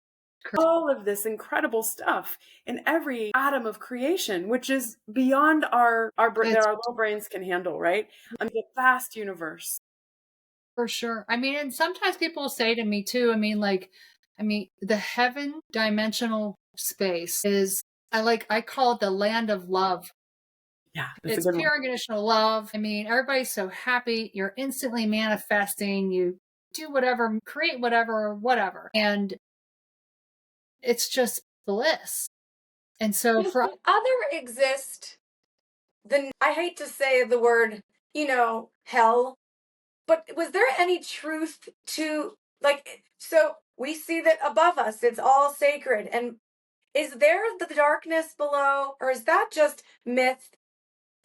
all of this incredible stuff in every atom of creation, which is beyond our little brains can handle, right? I mean, the vast universe. For sure. I mean, and sometimes people say to me too, the heaven dimensional space is, I call it the land of love. Yeah. It's pure unconditional love. I mean, everybody's so happy. You're instantly manifesting. You do whatever, create whatever. And it's just bliss. And so for other exist, then I hate to say the word, hell, but was there any truth to, so we see that above us, it's all sacred. And is there the darkness below, or is that just myth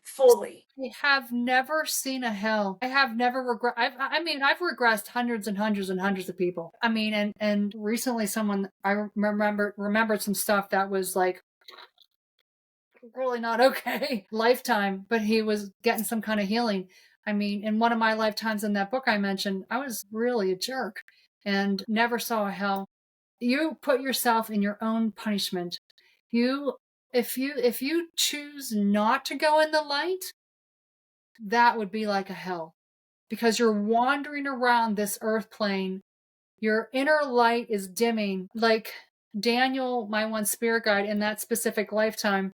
fully? I have never seen a hell. I have never I've regressed hundreds and hundreds and hundreds of people. I mean, and recently I remembered some stuff that was like really not okay. Lifetime, but he was getting some kind of healing. I mean, in one of my lifetimes in that book I mentioned, I was really a jerk and never saw a hell. You put yourself in your own punishment. If you choose not to go in the light, that would be like a hell, because you're wandering around this earth plane. Your inner light is dimming. Like Daniel, my one spirit guide in that specific lifetime,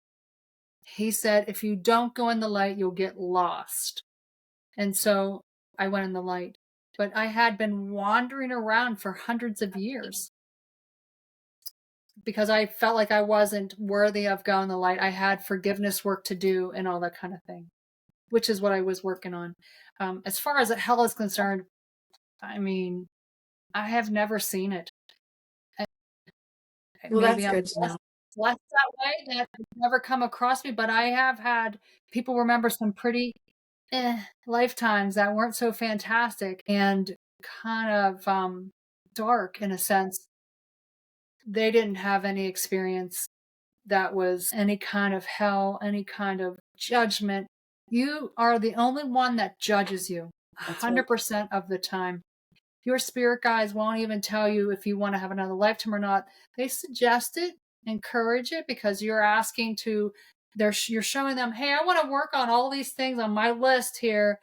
he said, if you don't go in the light, you'll get lost. And so I went in the light. But I had been wandering around for hundreds of years because I felt like I wasn't worthy of going in the light. I had forgiveness work to do and all that kind of thing, which is what I was working on. As far as hell is concerned, I mean, I have never seen it. Well, maybe that's good. Blessed that way that it's never come across me, but I have had people remember some pretty lifetimes that weren't so fantastic and kind of dark in a sense. They didn't have any experience that was any kind of hell, any kind of judgment. You are the only one that judges you 100% of the time. Your spirit guides won't even tell you if you want to have another lifetime or not. They suggest it, encourage it, because you're asking to, you're showing them, hey, I want to work on all these things on my list here.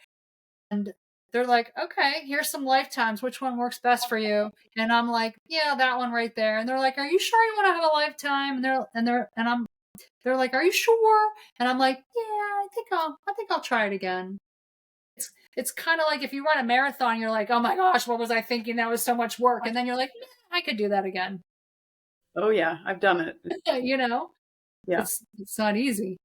And they're like, okay, here's some lifetimes. Which one works best for you? And I'm like, yeah, that one right there. And they're like, are you sure you want to have a lifetime? They're like, are you sure? And I'm like, yeah, I think I'll try it again. It's kind of like if you run a marathon, you're like, oh my gosh, what was I thinking? That was so much work. And then you're like, yeah, I could do that again. Oh yeah, I've done it. Yeah. It's not easy.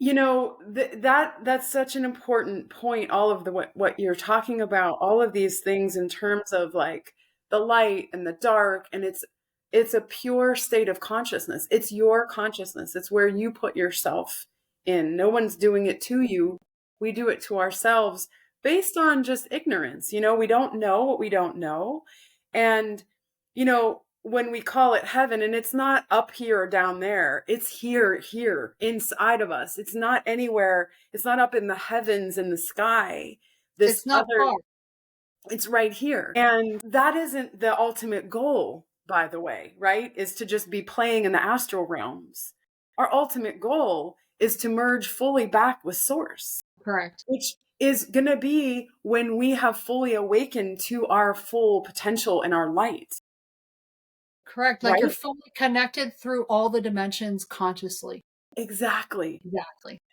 That's such an important point. All of what you're talking about, all of these things in terms of like the light and the dark, and it's a pure state of consciousness. It's your consciousness. It's where you put yourself in. No one's doing it to you. We do it to ourselves based on just ignorance. We don't know what we don't know. And, when we call it heaven, and it's not up here or down there, it's here inside of us. It's not anywhere. It's not up in the heavens in the sky. It's not far. It's right here. And that isn't the ultimate goal, by the way, right? Is to just be playing in the astral realms. Our ultimate goal is to merge fully back with source. Correct. Which is going to be when we have fully awakened to our full potential and our light. Correct. Like, right? You're fully connected through all the dimensions consciously. Exactly.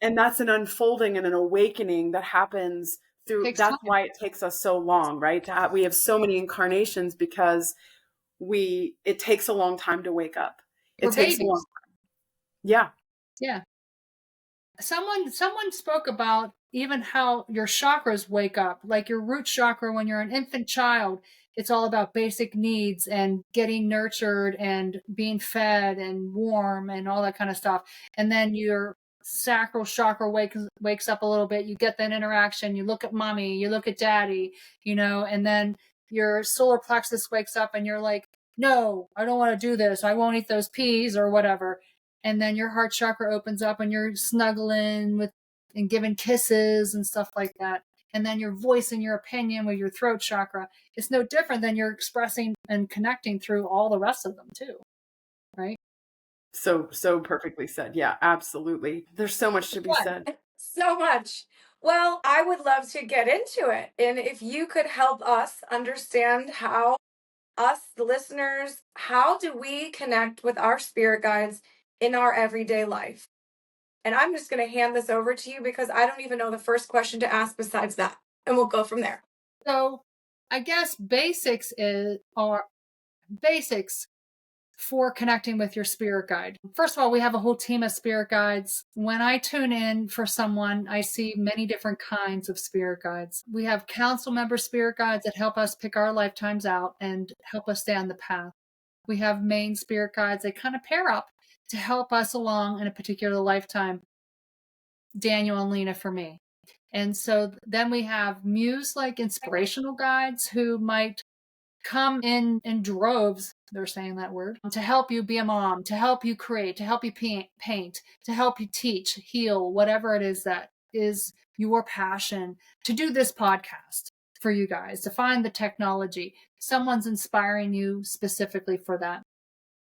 And that's an unfolding and an awakening that happens through. That's time. Why it takes us so long, right? We have so many incarnations because it takes a long time to wake up. It takes a long time. Yeah. Yeah. Someone spoke about even how your chakras wake up, like your root chakra when you're an infant child. It's all about basic needs and getting nurtured and being fed and warm and all that kind of stuff. And then your sacral chakra wakes up a little bit. You get that interaction. You look at mommy, you look at daddy, and then your solar plexus wakes up and you're like, no, I don't want to do this. I won't eat those peas or whatever. And then your heart chakra opens up and you're snuggling with and giving kisses and stuff like that. And then you're voicing your opinion with your throat chakra. It's no different than you're expressing and connecting through all the rest of them too. Right? So perfectly said. Yeah, absolutely. There's so much to be said. So much. Well, I would love to get into it. And if you could help us understand how us, the listeners, how do we connect with our spirit guides in our everyday life? And I'm just going to hand this over to you because I don't even know the first question to ask besides that. And we'll go from there. So I guess basics are basics for connecting with your spirit guide. First of all, we have a whole team of spirit guides. When I tune in for someone, I see many different kinds of spirit guides. We have council member spirit guides that help us pick our lifetimes out and help us stay on the path. We have main spirit guides that kind of pair up to help us along in a particular lifetime. Daniel and Lena for me. And so then we have muse like inspirational guides who might come in droves, they're saying that word, to help you be a mom, to help you create, to help you paint, to help you teach, heal, whatever it is that is your passion, to do this podcast for you guys, to find the technology. Someone's inspiring you specifically for that.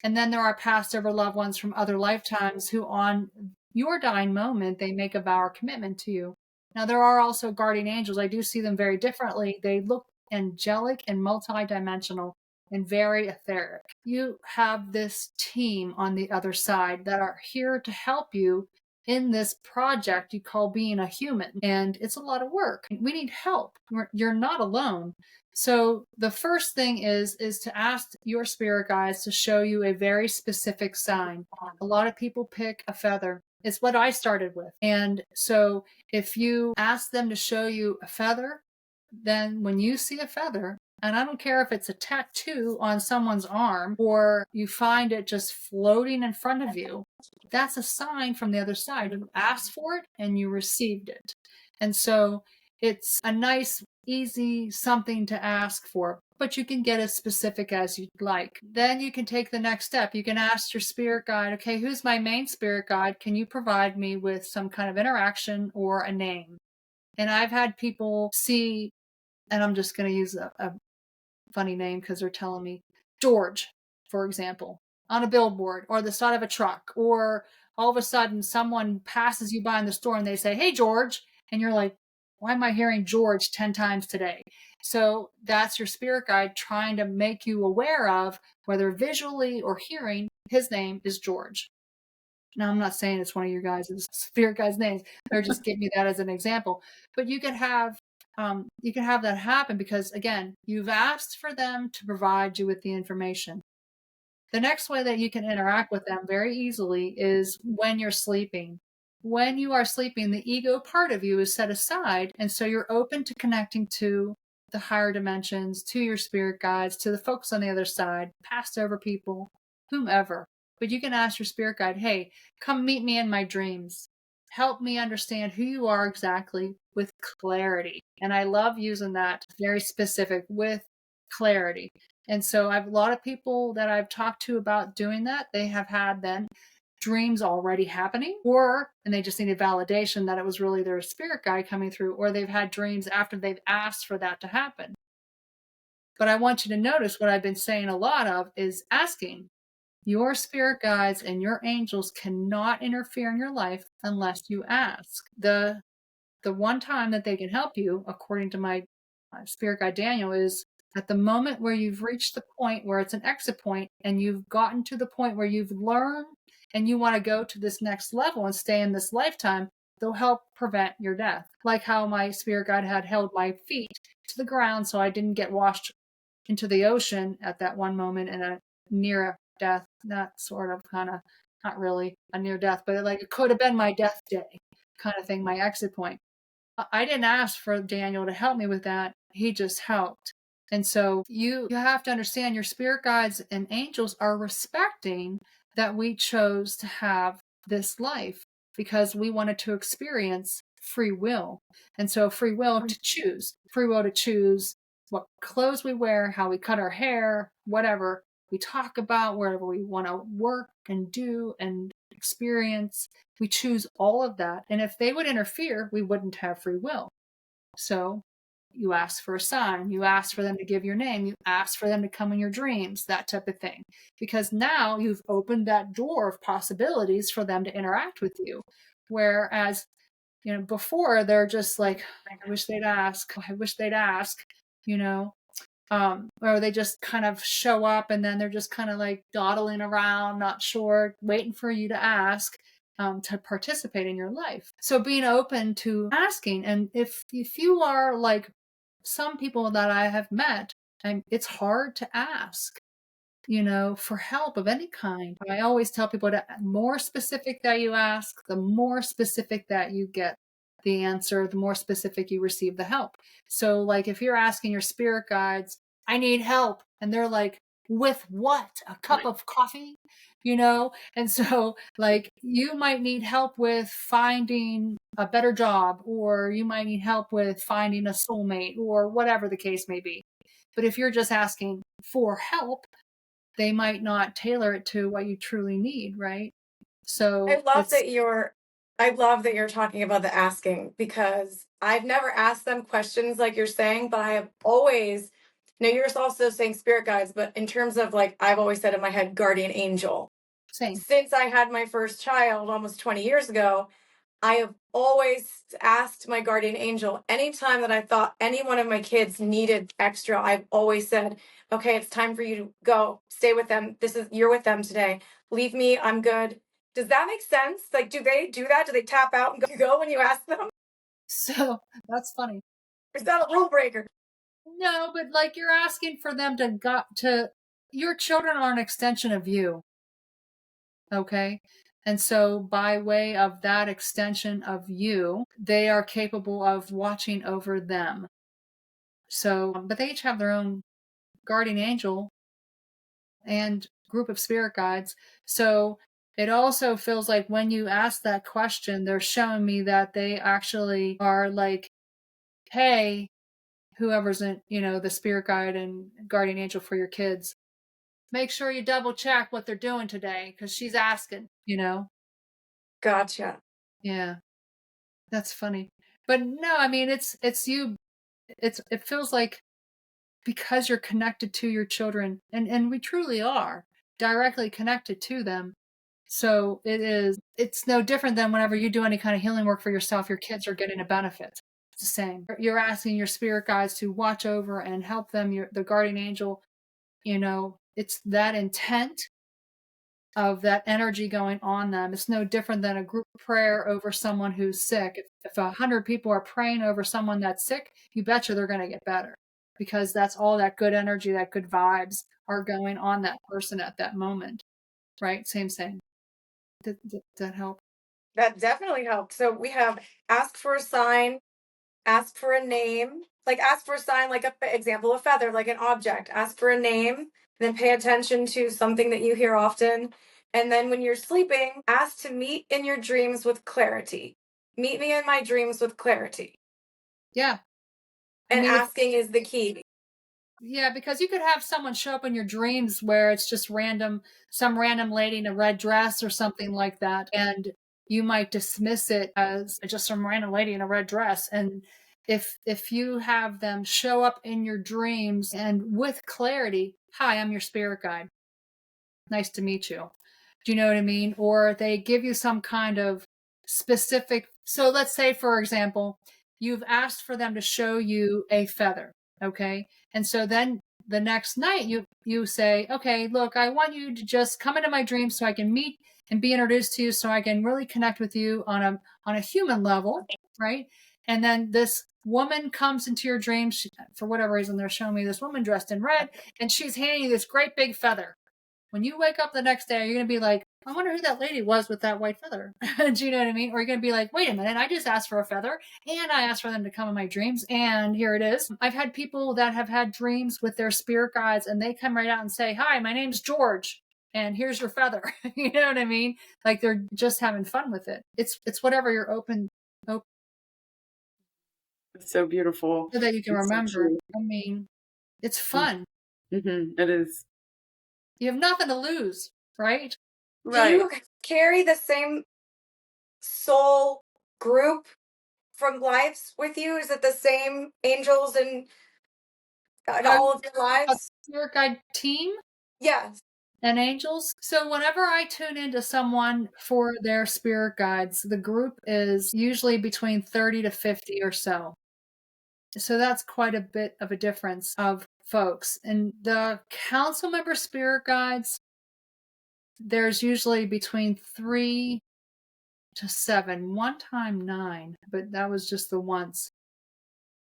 And then there are past ever loved ones from other lifetimes who on your dying moment, they make a vow or commitment to you. Now, there are also guardian angels. I do see them very differently. They look angelic and multidimensional and very etheric. You have this team on the other side that are here to help you in this project you call being a human. And it's a lot of work. We need help. You're not alone. So the first thing is to ask your spirit guides to show you a very specific sign. A lot of people pick a feather. It's what I started with. And so if you ask them to show you a feather, then when you see a feather, and I don't care if it's a tattoo on someone's arm or you find it just floating in front of you, that's a sign from the other side. You asked for it and you received it. And so it's a nice, easy something to ask for. but you can get as specific as you'd like. Then you can take the next step. You can ask your spirit guide, okay, who's my main spirit guide? Can you provide me with some kind of interaction or a name? And I've had people see, and I'm just going to use a funny name because they're telling me George, for example, on a billboard or the side of a truck, or all of a sudden someone passes you by in the store and they say, hey, George. And you're like, why am I hearing George 10 times today? So that's your spirit guide trying to make you aware of, whether visually or hearing, his name is George. Now, I'm not saying it's one of your guys' spirit guides' names. They're just giving me that as an example. But you can have that happen because, again, you've asked for them to provide you with the information. The next way that you can interact with them very easily is when you're sleeping. When you are sleeping, the ego part of you is set aside, and so you're open to connecting to the higher dimensions, to your spirit guides, to the folks on the other side, passed over people, whomever. But you can ask your spirit guide, hey, come meet me in my dreams. Help me understand who you are exactly with clarity. And I love using that very specific, with clarity. And so I have a lot of people that I've talked to about doing that. They have had then dreams already happening, and they just needed validation that it was really their spirit guide coming through, or they've had dreams after they've asked for that to happen. But I want you to notice what I've been saying a lot of is asking. Your spirit guides and your angels cannot interfere in your life unless you ask. The one time that they can help you, according to my spirit guide Daniel, is at the moment where you've reached the point where it's an exit point and you've gotten to the point where you've learned and you want to go to this next level and stay in this lifetime. They'll help prevent your death. Like how my spirit guide had held my feet to the ground so I didn't get washed into the ocean at that one moment in a near death, not sort of, kind of, not really a near death, but like it could have been my death day kind of thing, my exit point. I didn't ask for Daniel to help me with that. He just helped. And so you have to understand your spirit guides and angels are respecting that we chose to have this life because we wanted to experience free will. And so free will to choose what clothes we wear, how we cut our hair, whatever we talk about, wherever we want to work and do and experience. We choose all of that. And if they would interfere, we wouldn't have free will. So you ask for a sign, you ask for them to give your name, you ask for them to come in your dreams, that type of thing. Because now you've opened that door of possibilities for them to interact with you. Whereas, before they're just like, I wish they'd ask, or they just kind of show up and then they're just kind of like dawdling around, not sure, waiting for you to ask. To participate in your life. So being open to asking, and if you are like some people that I have met, it's hard to ask, for help of any kind. I always tell people the more specific that you ask, the more specific that you get the answer, the more specific you receive the help. So like if you're asking your spirit guides, I need help, and they're like, with what? A cup of coffee? And so like you might need help with finding a better job, or you might need help with finding a soulmate, or whatever the case may be. But if you're just asking for help, they might not tailor it to what you truly need, right? So I love that you're talking about the asking, because I've never asked them questions like you're saying, but I have always, now you're also saying spirit guides, but in terms of like, I've always said in my head, guardian angel. same. Since I had my first child almost 20 years ago, I have always asked my guardian angel anytime that I thought any one of my kids needed extra. I've always said, okay, it's time for you to go. Stay with them. You're with them today. Leave me. I'm good. Does that make sense? Like, do they do that? Do they tap out and go when you ask them? So that's funny. Or is that a rule breaker? No, but like you're asking for them to your children are an extension of you. Okay. And so by way of that extension of you, they are capable of watching over them. So, but they each have their own guardian angel and group of spirit guides. So it also feels like when you ask that question, they're showing me that they actually are like, hey, whoever's in, the spirit guide and guardian angel for your kids, make sure you double check what they're doing today, because she's asking, Gotcha. Yeah, that's funny. But no, I mean, it's you. It feels like, because you're connected to your children, and we truly are directly connected to them. So it's no different than whenever you do any kind of healing work for yourself, your kids are getting a benefit. It's the same. You're asking your spirit guides to watch over and help them, the guardian angel, it's that intent of that energy going on them. It's no different than a group prayer over someone who's sick. If 100 people are praying over someone that's sick, you betcha they're going to get better, because that's all that good energy, that good vibes are going on that person at that moment. Right? Same. Did that help? That definitely helped. So we have ask for a sign, ask for a name, like ask for a sign, like example, a feather, like an object, ask for a name, then pay attention to something that you hear often. And then when you're sleeping, ask to meet in your dreams with clarity. Meet me in my dreams with clarity. Yeah. And asking is the key. Yeah, because you could have someone show up in your dreams where it's just some random lady in a red dress or something like that, and you might dismiss it as just some random lady in a red dress. And if you have them show up in your dreams and with clarity, hi, I'm your spirit guide. Nice to meet you. Do you know what I mean? Or they give you some kind of specific. So let's say, for example, you've asked for them to show you a feather. Okay. And so then the next night you say, okay, look, I want you to just come into my dreams so I can meet and be introduced to you, so I can really connect with you on a human level. Right. And then this woman comes into your dreams. For whatever reason, they're showing me this woman dressed in red, and she's handing you this great big feather. When you wake up the next day, you're going to be like, I wonder who that lady was with that white feather. Do you know what I mean? Or you're going to be like, wait a minute, I just asked for a feather, and I asked for them to come in my dreams, and here it is. I've had people that have had dreams with their spirit guides, and they come right out and say, hi, my name's George, and here's your feather. You know what I mean? Like, they're just having fun with it. It's whatever you're open. It's so beautiful. So that you can It's remember. so I mean, it's fun. Mm-hmm. It is. You have nothing to lose, right? Right. Do you carry the same soul group from lives with you? Is it the same angels and all of your lives? A spirit guide team? Yes. And angels. So whenever I tune into someone for their spirit guides, the group is usually between 30 to 50 or so. So that's quite a bit of a difference of folks. And the council member spirit guides, there's usually between 3 to 7, one time 9, but that was just the once.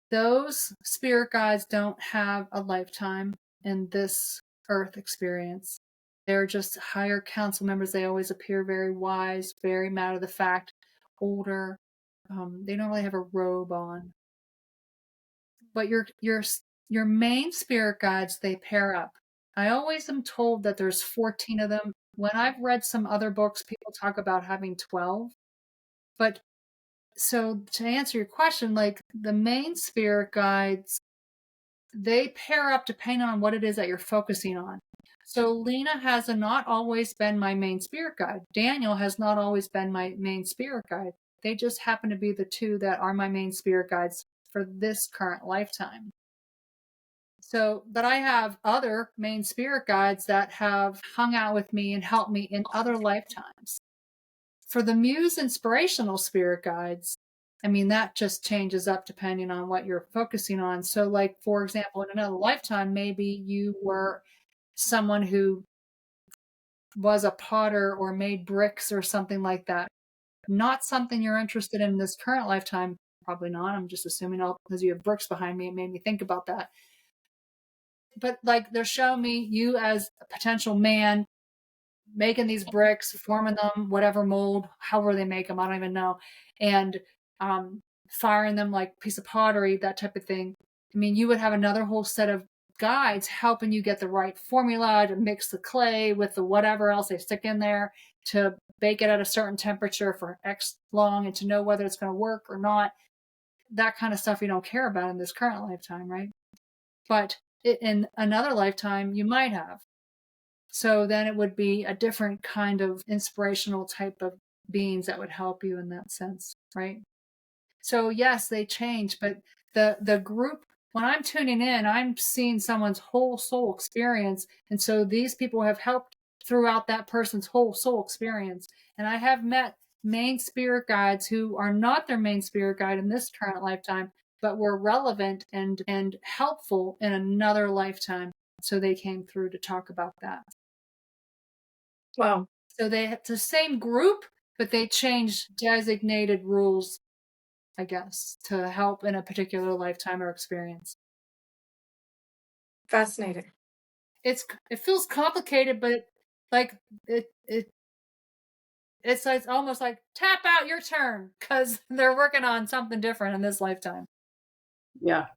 Those spirit guides don't have a lifetime in this earth experience. They're just higher council members. They always appear very wise, very matter of the fact, older. They don't really have a robe on. But your main spirit guides, they pair up. I always am told that there's 14 of them. When I've read some other books, people talk about having 12. But so to answer your question, like the main spirit guides, they pair up depending on what it is that you're focusing on. So Lena has not always been my main spirit guide. Daniel has not always been my main spirit guide. They just happen to be the two that are my main spirit guides for this current lifetime. So, but I have other main spirit guides that have hung out with me and helped me in other lifetimes. For the Muse inspirational spirit guides, I mean, that just changes up depending on what you're focusing on. So, like, for example, in another lifetime, maybe you were someone who was a potter or made bricks or something like that. Not something you're interested in this current lifetime. Probably not. I'm just assuming because you have bricks behind me, it made me think about that. But like, they're showing me you as a potential man making these bricks, forming them, whatever mold, however they make them, I don't even know, and firing them like a piece of pottery, that type of thing. I mean, you would have another whole set of guides helping you get the right formula to mix the clay with the whatever else they stick in there to bake it at a certain temperature for X long and to know whether it's going to work or not. that kind of stuff you don't care about in this current lifetime, right? But in another lifetime, you might have. So then it would be a different kind of inspirational type of beings that would help you in that sense, right? So yes, they change, but the group, when I'm tuning in, I'm seeing someone's whole soul experience. And so these people have helped throughout that person's whole soul experience. And I have met main spirit guides who are not their main spirit guide in this current lifetime, but were relevant and helpful in another lifetime. So they came through to talk about that. Wow. So it's the same group, but they changed designated rules, I guess, to help in a particular lifetime or experience. Fascinating. It feels complicated, but like it's almost like tap out your turn because they're working on something different in this lifetime. Yeah.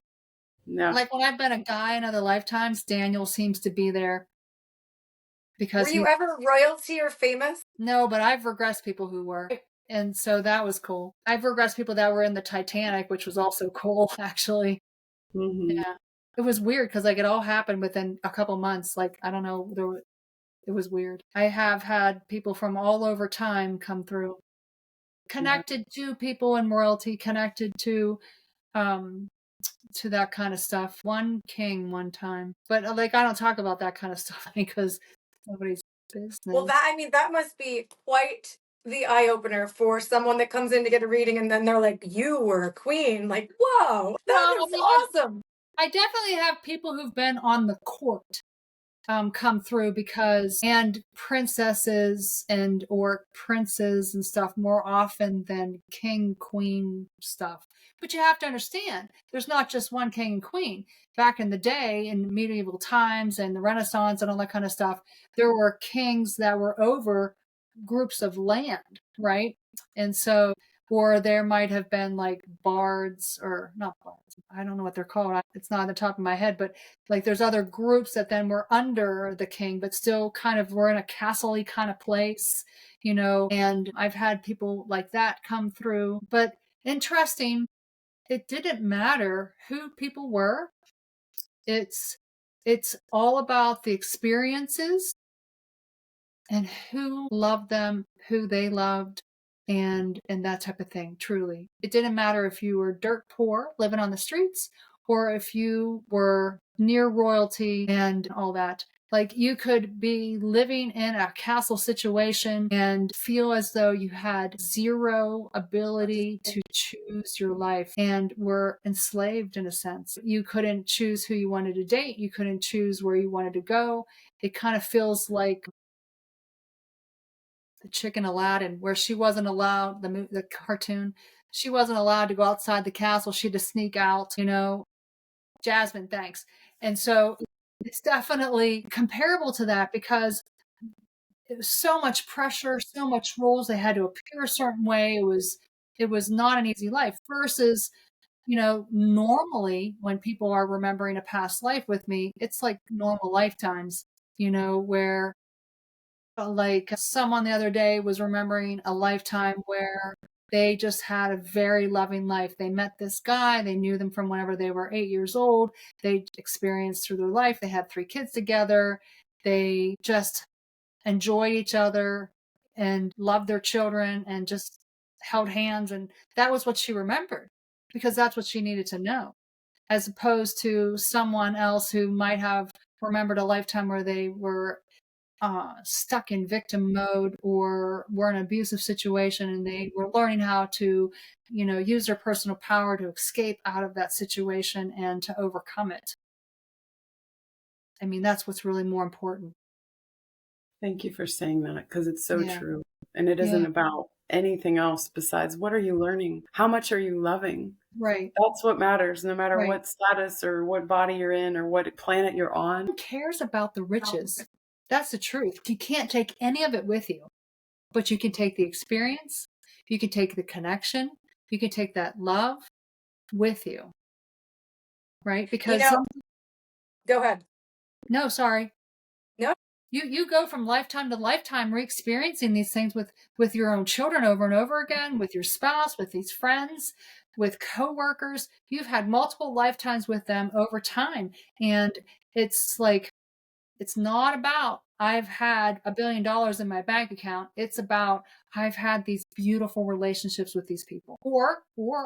Yeah. Like when I've been a guy in other lifetimes, Daniel seems to be there because Were you ever royalty or famous? No, but I've regressed people who were. And so that was cool. I've regressed people that were in the Titanic, which was also cool, actually. Mm-hmm. Yeah. It was weird because like it all happened within a couple months. Like, I don't know, it was weird. I have had people from all over time come through, connected to people in royalty, connected to that kind of stuff. One king one time. But like I don't talk about that kind of stuff because nobody's business. Well, that must be quite the eye opener for someone that comes in to get a reading and then they're like, "You were a queen." Like, whoa, that is awesome. I definitely have people who've been on the court come through and princesses or princes and stuff more often than king, queen stuff. But you have to understand, there's not just one king and queen. Back in the day, in medieval times and the Renaissance and all that kind of stuff, there were kings that were over groups of land, right? And so, or there might have been like bards or not bards. I don't know what they're called. It's not on the top of my head, but like there's other groups that then were under the king, but still kind of were in a castle-y kind of place, and I've had people like that come through. But interesting, it didn't matter who people were. It's all about the experiences and who loved them, who they loved, and that type of thing. Truly, it didn't matter if you were dirt poor living on the streets or if you were near royalty and all that. Like you could be living in a castle situation and feel as though you had zero ability to choose your life and were enslaved in a sense. You couldn't choose who you wanted to date. You couldn't choose where you wanted to go. It kind of feels like the Chicken Aladdin, where she wasn't allowed, the cartoon, she wasn't allowed to go outside the castle. She had to sneak out, Jasmine, thanks. And so it's definitely comparable to that because it was so much pressure, so much rules. They had to appear a certain way. It was not an easy life versus, normally when people are remembering a past life with me, it's like normal lifetimes, where like someone the other day was remembering a lifetime where they just had a very loving life. They met this guy. They knew them from whenever they were 8 years old. They experienced through their life. They had 3 kids together. They just enjoyed each other and loved their children and just held hands. And that was what she remembered because that's what she needed to know, as opposed to someone else who might have remembered a lifetime where they were stuck in victim mode or were in an abusive situation and they were learning how to, use their personal power to escape out of that situation and to overcome it. I mean, that's what's really more important. Thank you for saying that because it's so true. And it isn't about anything else besides what are you learning? How much are you loving? Right. That's what matters, no matter what status or what body you're in or what planet you're on. Who cares about the riches? That's the truth. You can't take any of it with you, but you can take the experience. You can take the connection. You can take that love with you. Right? Because go ahead. No, sorry. No. You go from lifetime to lifetime re-experiencing these things with your own children over and over again, with your spouse, with these friends. with coworkers. You've had multiple lifetimes with them over time. And it's like, it's not about I've had $1 billion in my bank account. It's about I've had these beautiful relationships with these people. Or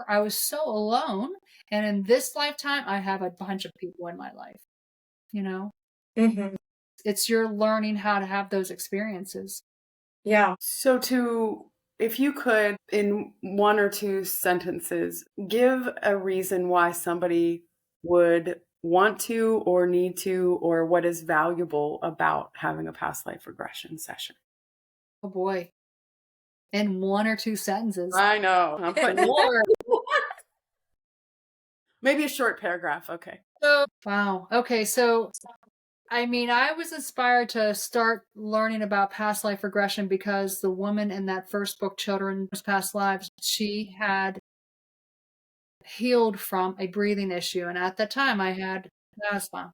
I was so alone, and in this lifetime I have a bunch of people in my life. You know? Mm-hmm. It's you're learning how to have those experiences. Yeah. So if you could, in 1 or 2 sentences, give a reason why somebody would want to or need to, or what is valuable about having a past life regression session. Oh boy. In 1 or 2 sentences. I know. I'm putting More. Maybe a short paragraph. Okay. Wow. Okay. So, I mean, I was inspired to start learning about past life regression because the woman in that first book, Children's Past Lives, she had healed from a breathing issue. And at that time, I had asthma.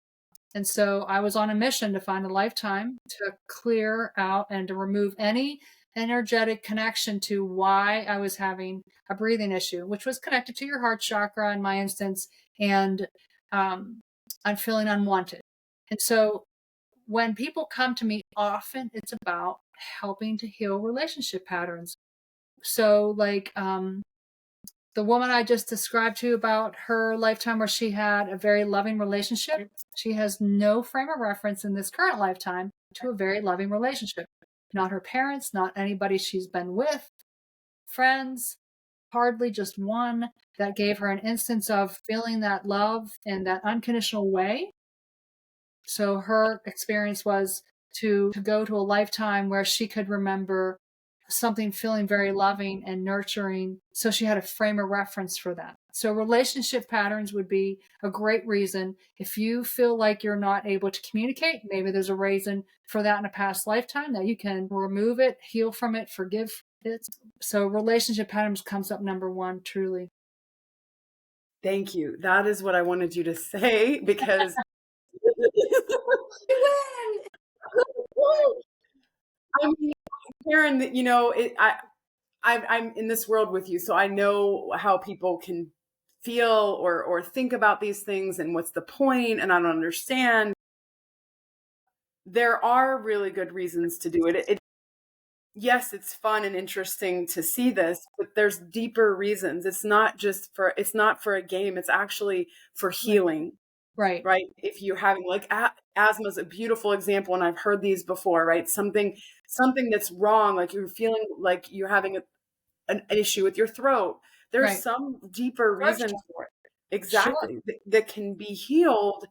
And so I was on a mission to find a lifetime to clear out and to remove any energetic connection to why I was having a breathing issue, which was connected to your heart chakra in my instance. And I'm feeling unwanted. And so when people come to me, often it's about helping to heal relationship patterns. So like, the woman I just described to you about her lifetime where she had a very loving relationship, she has no frame of reference in this current lifetime to a very loving relationship. Not her parents, not anybody she's been with, friends, hardly just one that gave her an instance of feeling that love in that unconditional way. So her experience was to go to a lifetime where she could remember something feeling very loving and nurturing. So she had a frame of reference for that. So relationship patterns would be a great reason. If you feel like you're not able to communicate, maybe there's a reason for that in a past lifetime that you can remove it, heal from it, forgive it. So relationship patterns comes up number 1, truly. Thank you. That is what I wanted you to say because I mean, Karen, you know, I'm in this world with you, so I know how people can feel or think about these things and what's the point, and I don't understand. There are really good reasons to do it. Yes, it's fun and interesting to see this, but there's deeper reasons. It's not for a game. It's actually for healing. Right. Right. If you're having like asthma is a beautiful example. And I've heard these before, right? Something that's wrong. Like you're feeling like you're having an issue with your throat. There's Right. some deeper reason for it. Exactly. Sure. That can be healed.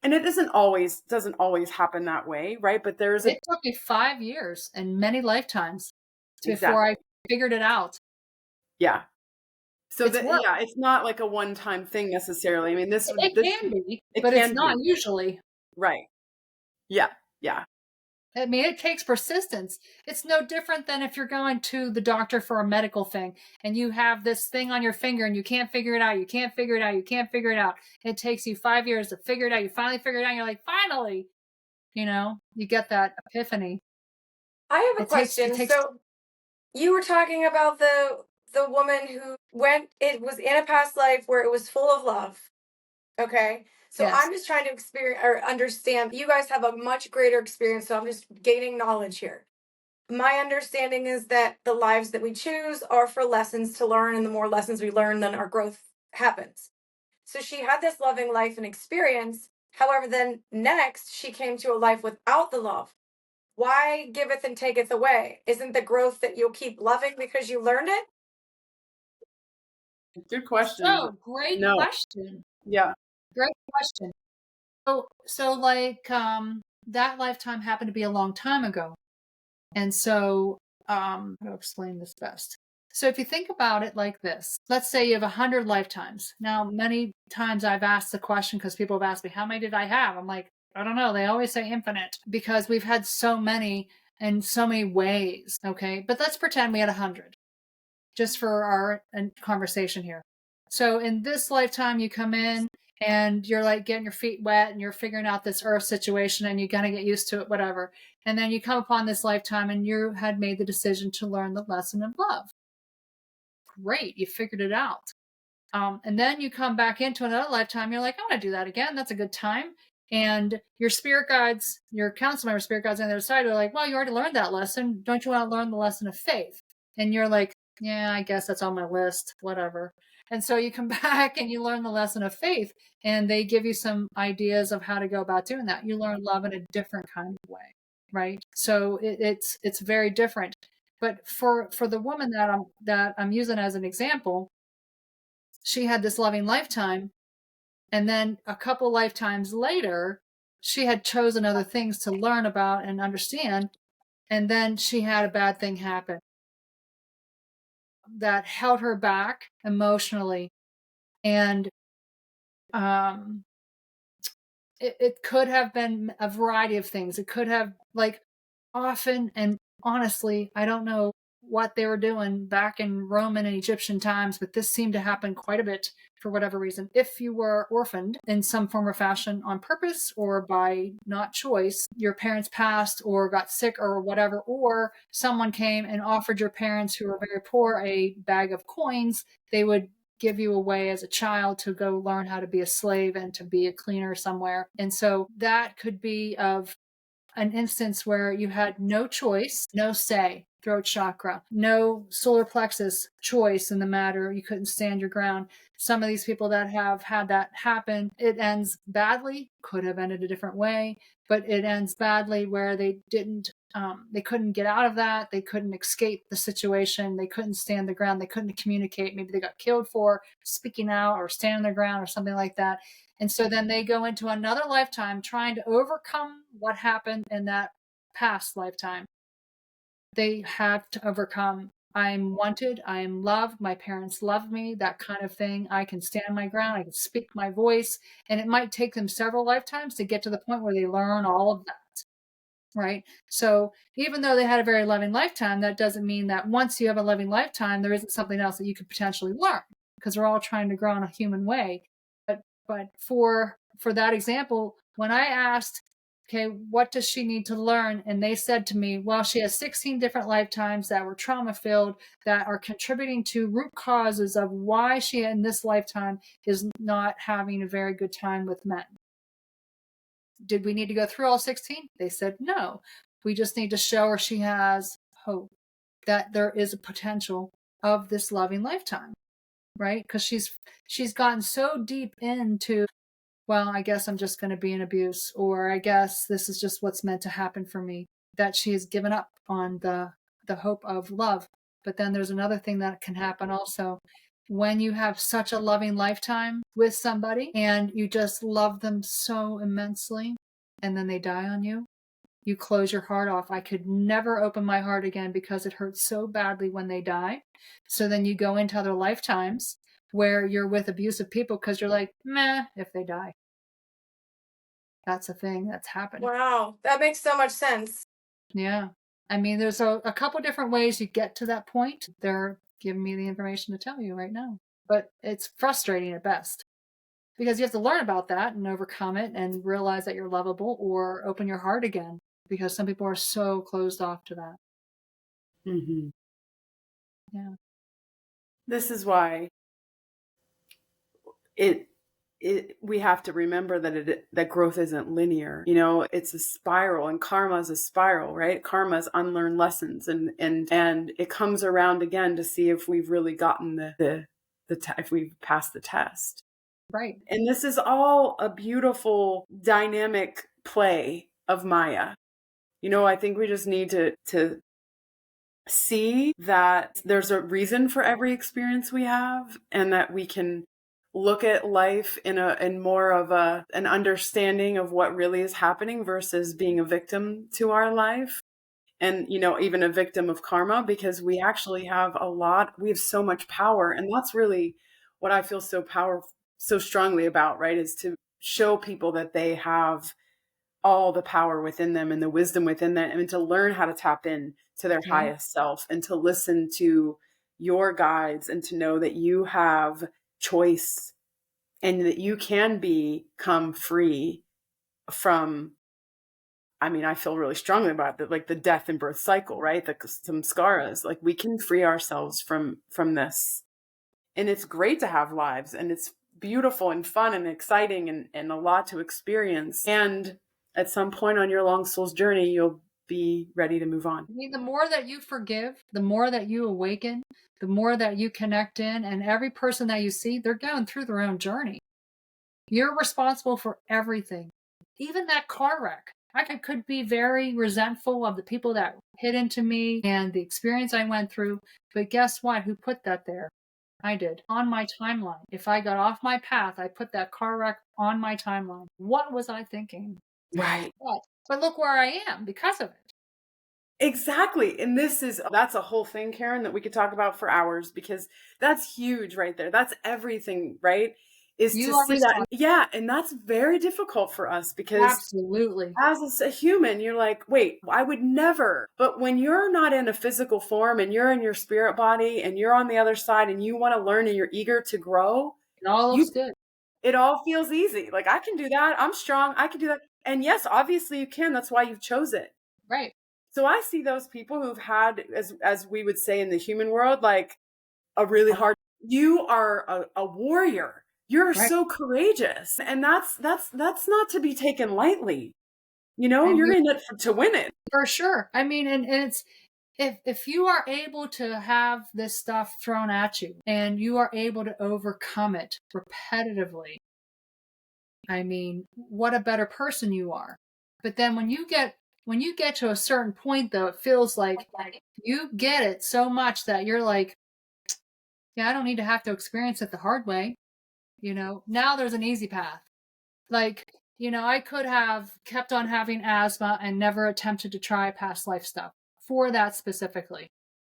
And it doesn't always happen that way. Right. But there's It took me 5 years and many lifetimes before exactly. I figured it out. Yeah. So It's work. yeah, it's not like a one-time thing necessarily. I mean, this Can be, it but it's can not be. usually. Right. Yeah. Yeah. I mean, it takes persistence. It's no different than if you're going to the doctor for a medical thing and you have this thing on your finger and you can't figure it out. You can't figure it out. You can't figure it out. It takes you 5 years to figure it out. You finally figure it out. And you're like, finally, you get that epiphany. I have a question. So you were talking about the woman who was in a past life where it was full of love. Okay. So Yes. I'm just trying to experience or understand. You guys have a much greater experience, so I'm just gaining knowledge here. My understanding is that the lives that we choose are for lessons to learn, and the more lessons we learn, then our growth happens. So she had this loving life and experience. However, then next she came to a life without the love. Why giveth and taketh away? Isn't the growth that you'll keep loving because you learned it? Good question. So great No. question. Yeah. Great question. So like that lifetime happened to be a long time ago. And so how to explain this best? So if you think about it like this, let's say you have 100 lifetimes. Now, many times I've asked the question because people have asked me, how many did I have? I'm like, I don't know. They always say infinite because we've had so many in so many ways. Okay. But let's pretend we had 100 just for our conversation here. So in this lifetime, you come in and you're like getting your feet wet and you're figuring out this earth situation and you're going to get used to it, whatever. And then you come upon this lifetime and you had made the decision to learn the lesson of love. Great. You figured it out. And then you come back into another lifetime. You're like, I want to do that again. That's a good time. And your spirit guides, your council member spirit guides on the other side are like, well, you already learned that lesson. Don't you want to learn the lesson of faith? And you're like, yeah, I guess that's on my list, whatever. And so you come back and you learn the lesson of faith, and they give you some ideas of how to go about doing that. You learn love in a different kind of way, right? So it's very different. But for the woman that I'm using as an example, she had this loving lifetime, and then a couple lifetimes later, she had chosen other things to learn about and understand, and then she had a bad thing happen that held her back emotionally. And it could have been a variety of things. It could have, like, often, and honestly, I don't know what they were doing back in Roman and Egyptian times, but this seemed to happen quite a bit for whatever reason. If you were orphaned in some form or fashion on purpose or by not choice, your parents passed or got sick or whatever, or someone came and offered your parents who were very poor a bag of coins, they would give you away as a child to go learn how to be a slave and to be a cleaner somewhere. And so that could be of an instance where you had no choice, no say, throat chakra, no solar plexus choice in the matter. You couldn't stand your ground. Some of these people that have had that happen, it ends badly, could have ended a different way, but it ends badly where they couldn't get out of that. They couldn't escape the situation. They couldn't stand the ground. They couldn't communicate. Maybe they got killed for speaking out or standing their ground or something like that. And so then they go into another lifetime trying to overcome what happened in that past lifetime. They have to overcome, I'm wanted, I am loved, my parents love me, that kind of thing. I can stand my ground, I can speak my voice. And it might take them several lifetimes to get to the point where they learn all of that. Right. So even though they had a very loving lifetime, that doesn't mean that once you have a loving lifetime, there isn't something else that you could potentially learn, because we're all trying to grow in a human way. But for that example, when I asked, okay, what does she need to learn? And they said to me, well, she has 16 different lifetimes that were trauma filled that are contributing to root causes of why she in this lifetime is not having a very good time with men. Did we need to go through all 16? They said no. We just need to show her she has hope, that there is a potential of this loving lifetime, right? Because she's gotten so deep into, well, I guess I'm just going to be in abuse, or I guess this is just what's meant to happen for me, that she has given up on the hope of love. But then there's another thing that can happen also. When you have such a loving lifetime with somebody and you just love them so immensely, and then they die on you, you close your heart off. I could never open my heart again because it hurts so badly when they die. So then you go into other lifetimes where you're with abusive people because you're like, meh, if they die. That's a thing that's happened. Wow, that makes so much sense. Yeah. I mean, there's a couple different ways you get to that point. They're giving me the information to tell you right now. But it's frustrating at best, because you have to learn about that and overcome it and realize that you're lovable, or open your heart again, because some people are so closed off to that. Mm-hmm. Yeah. This is why we have to remember that growth isn't linear. You know, it's a spiral, and karma is a spiral, right? Karma is unlearned lessons, and it comes around again to see if we've really gotten if we've passed the test. Right. And this is all a beautiful dynamic play of Maya. You know, I think we just need to see that there's a reason for every experience we have, and that we can look at life in more of an understanding of what really is happening versus being a victim to our life, and, you know, even a victim of karma, because we actually have we have so much power. And that's really what I feel so strongly about, right? Is to show people that they have all the power within them and the wisdom within them, and to learn how to tap in to their highest self, and to listen to your guides, and to know that you have choice, and that you can become free from, I mean, I feel really strongly about that, like the death and birth cycle, right? The samskaras, like we can free ourselves from this. And it's great to have lives, and it's beautiful and fun and exciting and a lot to experience. And at some point on your long soul's journey, you'll be ready to move on. I mean, the more that you forgive, the more that you awaken, the more that you connect in, and every person that you see, they're going through their own journey. You're responsible for everything. Even that car wreck. I could be very resentful of the people that hit into me and the experience I went through, but guess what? Who put that there? I did. On my timeline. If I got off my path, I put that car wreck on my timeline. What was I thinking? Right. But look where I am because of it. Exactly. And that's a whole thing, Karen, that we could talk about for hours, because that's huge right there. That's everything, right? Is You to are see that. Yeah. And that's very difficult for us, because absolutely, as a human, you're like, wait, I would never. But when you're not in a physical form and you're in your spirit body and you're on the other side and you want to learn and you're eager to grow, it all looks good. It all feels easy. Like, I can do that. I'm strong. I can do that. And yes, obviously you can. That's why you've chose it. Right. So I see those people who've had, as we would say in the human world, like a really hard, you are a warrior. You're Right. so courageous. And that's not to be taken lightly. You know, And you're in it to win it. For sure. I mean, and it's, if you are able to have this stuff thrown at you and you are able to overcome it repetitively, I mean, what a better person you are. But then when you get to a certain point, though, it feels like you get it so much that you're like, yeah, I don't need to have to experience it the hard way. You know, now there's an easy path. Like, you know, I could have kept on having asthma and never attempted to try past life stuff for that specifically.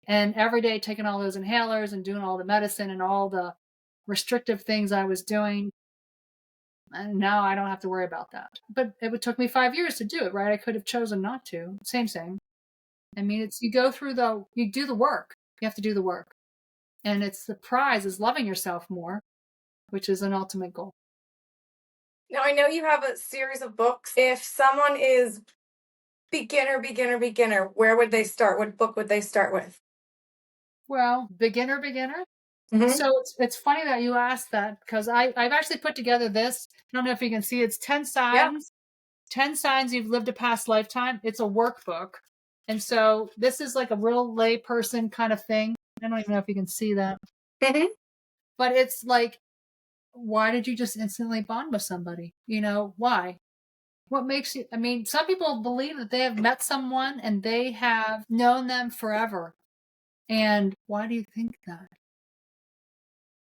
And every day taking all those inhalers and doing all the medicine and all the restrictive things I was doing. And now I don't have to worry about that. But it took me 5 years to do it, right? I could have chosen not to. Same. I mean, it's, you go through you do the work. You have to do the work. And it's, the prize is loving yourself more, which is an ultimate goal. Now, I know you have a series of books. If someone is beginner, where would they start? What book would they start with? Well, beginner. Mm-hmm. So it's funny that you asked that, because I've actually put together this. I don't know if you can see, it's 10 signs. Yeah. 10 signs you've lived a past lifetime. It's a workbook. And so this is like a real lay person kind of thing. I don't even know if you can see that. Mm-hmm. But it's like, why did you just instantly bond with somebody? You know, why? What makes you, I mean, some people believe that they have met someone and they have known them forever. And why do you think that?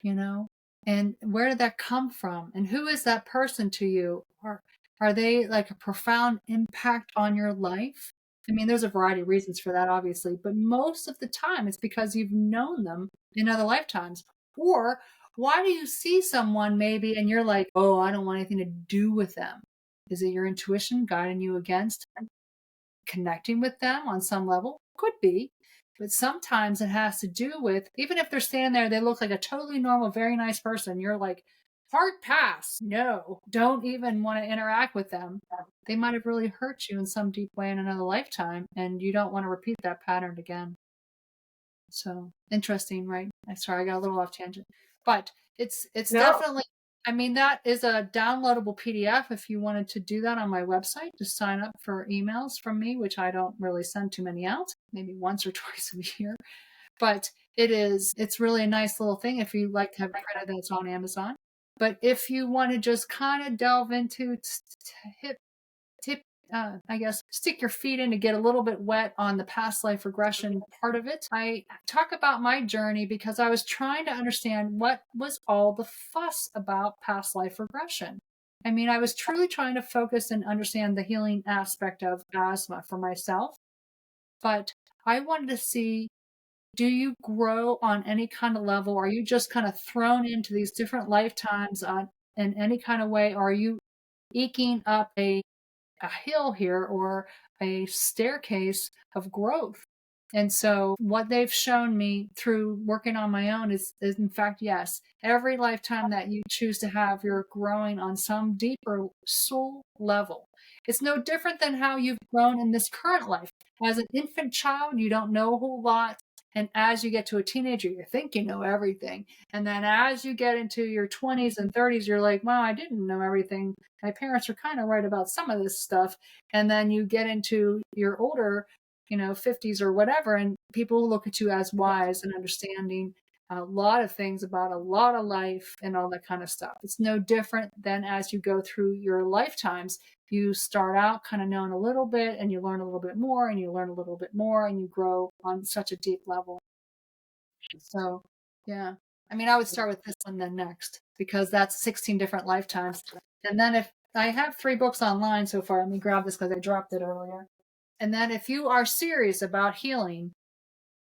You know, and where did that come from? And who is that person to you? Are they like a profound impact on your life? I mean, there's a variety of reasons for that, obviously, but most of the time it's because you've known them in other lifetimes. Or why do you see someone maybe and you're like, oh, I don't want anything to do with them? Is it your intuition guiding you against connecting with them on some level? Could be. But sometimes it has to do with, even if they're standing there, they look like a totally normal, very nice person. You're like, hard pass. No, don't even want to interact with them. They might have really hurt you in some deep way in another lifetime, and you don't want to repeat that pattern again. So interesting, right? Sorry, I got a little off tangent. But it's definitely, I mean, that is a downloadable PDF if you wanted to do that on my website. Just sign up for emails from me, which I don't really send too many out, maybe once or twice a year. But it's really a nice little thing if you like to have credit that's on Amazon. But if you want to just kind of delve into I guess, stick your feet in to get a little bit wet on the past life regression part of it, I talk about my journey because I was trying to understand what was all the fuss about past life regression. I mean, I was truly trying to focus and understand the healing aspect of asthma for myself, but I wanted to see, do you grow on any kind of level? Are you just kind of thrown into these different lifetimes in any kind of way? Or are you eking up a hill here or a staircase of growth? And so what they've shown me through working on my own is in fact, yes, every lifetime that you choose to have, you're growing on some deeper soul level. It's no different than how you've grown in this current life. As an infant child, you don't know a whole lot. And as you get to a teenager, you think you know everything. And then as you get into your 20s and 30s, you're like, well, I didn't know everything. My parents were kind of right about some of this stuff. And then you get into your older, 50s or whatever, and people look at you as wise and understanding a lot of things about a lot of life and all that kind of stuff. It's no different than as you go through your lifetimes. You start out kind of knowing a little bit, and you learn a little bit more, and you learn a little bit more, and you grow on such a deep level. So, yeah. I mean, I would start with this one then next, because that's 16 different lifetimes. And then if I have 3 books online so far, let me grab this because I dropped it earlier. And then if you are serious about healing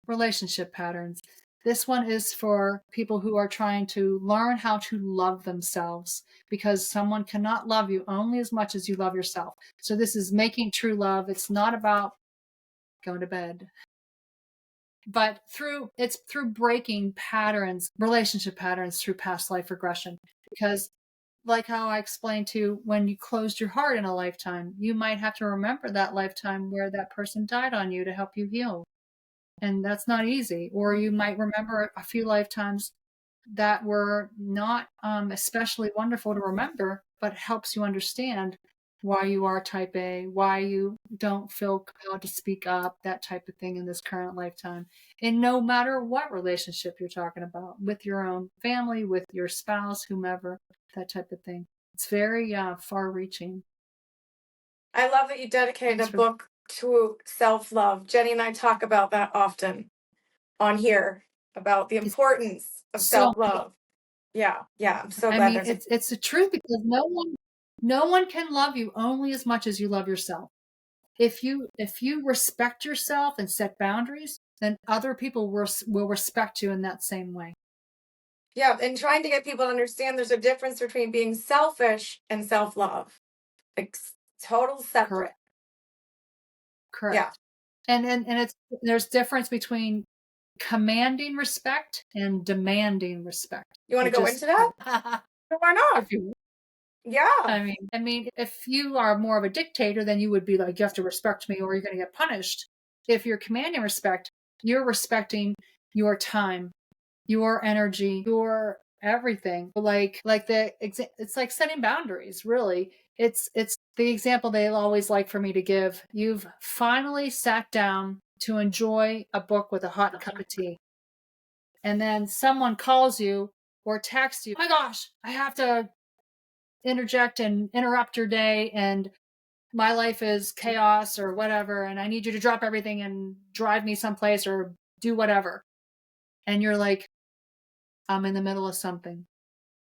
relationship patterns, this one is for people who are trying to learn how to love themselves, because someone cannot love you only as much as you love yourself. So this is making true love. It's not about going to bed, but it's through breaking patterns, relationship patterns through past life regression. Because like how I explained to, when you closed your heart in a lifetime, you might have to remember that lifetime where that person died on you to help you heal. And that's not easy. Or you might remember a few lifetimes that were not especially wonderful to remember, but helps you understand why you are type A, why you don't feel compelled to speak up, that type of thing in this current lifetime. And no matter what relationship you're talking about, with your own family, with your spouse, whomever, that type of thing. It's very far reaching. I love that you dedicated a book to self-love. Jenny and I talk about that often on here, about the importance of self-love. Yeah. I'm so glad. I mean, it's the truth, because no one can love you only as much as you love yourself. If you respect yourself and set boundaries, then other people will respect you in that same way. Yeah, and trying to get people to understand there's a difference between being selfish and self-love. Like total separate. Correct. Yeah. And there's difference between commanding respect and demanding respect. You want to go into that? Why not? Yeah. I mean, if you are more of a dictator, then you would be like, you have to respect me or you're going to get punished. If you're commanding respect, you're respecting your time, your energy, your everything. It's like setting boundaries, really. It's the example they always like for me to give. You've finally sat down to enjoy a book with a hot cup of tea. And then someone calls you or texts you, oh my gosh, I have to interject and interrupt your day, and my life is chaos or whatever, and I need you to drop everything and drive me someplace or do whatever. And you're like, I'm in the middle of something.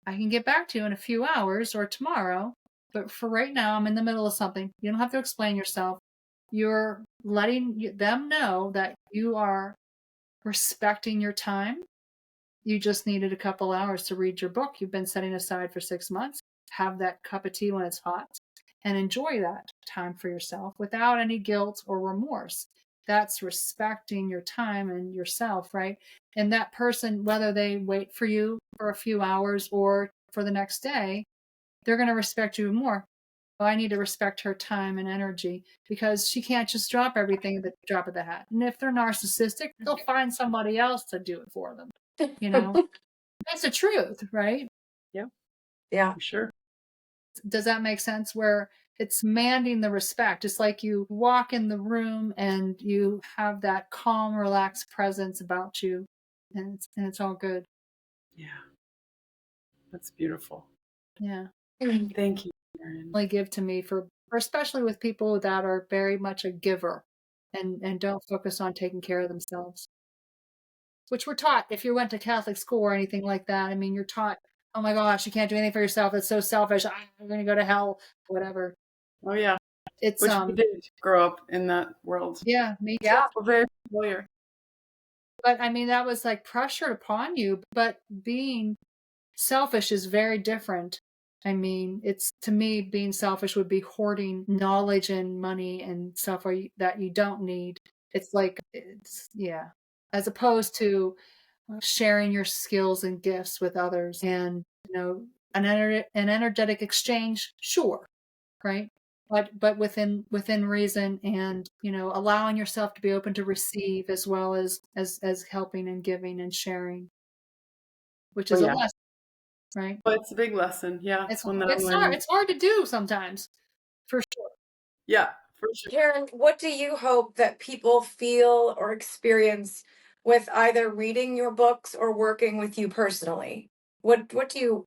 I can get back to you in a few hours or tomorrow, but for right now, I'm in the middle of something. You don't have to explain yourself. You're letting them know that you are respecting your time. You just needed a couple hours to read your book you've been setting aside for 6 months. Have that cup of tea when it's hot and enjoy that time for yourself without any guilt or remorse. That's respecting your time and yourself, right? And that person, whether they wait for you for a few hours or for the next day, they're going to respect you more. Well, I need to respect her time and energy, because she can't just drop everything at the drop of the hat. And if they're narcissistic, they'll find somebody else to do it for them. That's the truth, right? Yeah. Sure. Does that make sense? Where it's demanding the respect. It's like you walk in the room and you have that calm, relaxed presence about you, and it's all good. Yeah. That's beautiful. Yeah. Thank you, Karen. Like, give to me for especially with people that are very much a giver and don't focus on taking care of themselves. Which we're taught if you went to Catholic school or anything like that. I mean, you're taught, oh my gosh, you can't do anything for yourself. That's so selfish. I'm going to go to hell, whatever. Oh yeah. It's which we did grow up in that world. Yeah, me too. Yeah. We're very familiar. But I mean, that was like pressured upon you. But being selfish is very different. I mean, it's, to me, being selfish would be hoarding knowledge and money and stuff that you don't need. It's like, yeah, as opposed to sharing your skills and gifts with others, and an energetic exchange, sure, right? but within reason, and allowing yourself to be open to receive, as well as helping and giving and sharing, which is a yeah. lesson, right? But it's a big lesson. Yeah, it's one that I'm learning. It's hard to do sometimes, for sure. Yeah, for sure. Karen, what do you hope that people feel or experience with either reading your books or working with you personally? What do you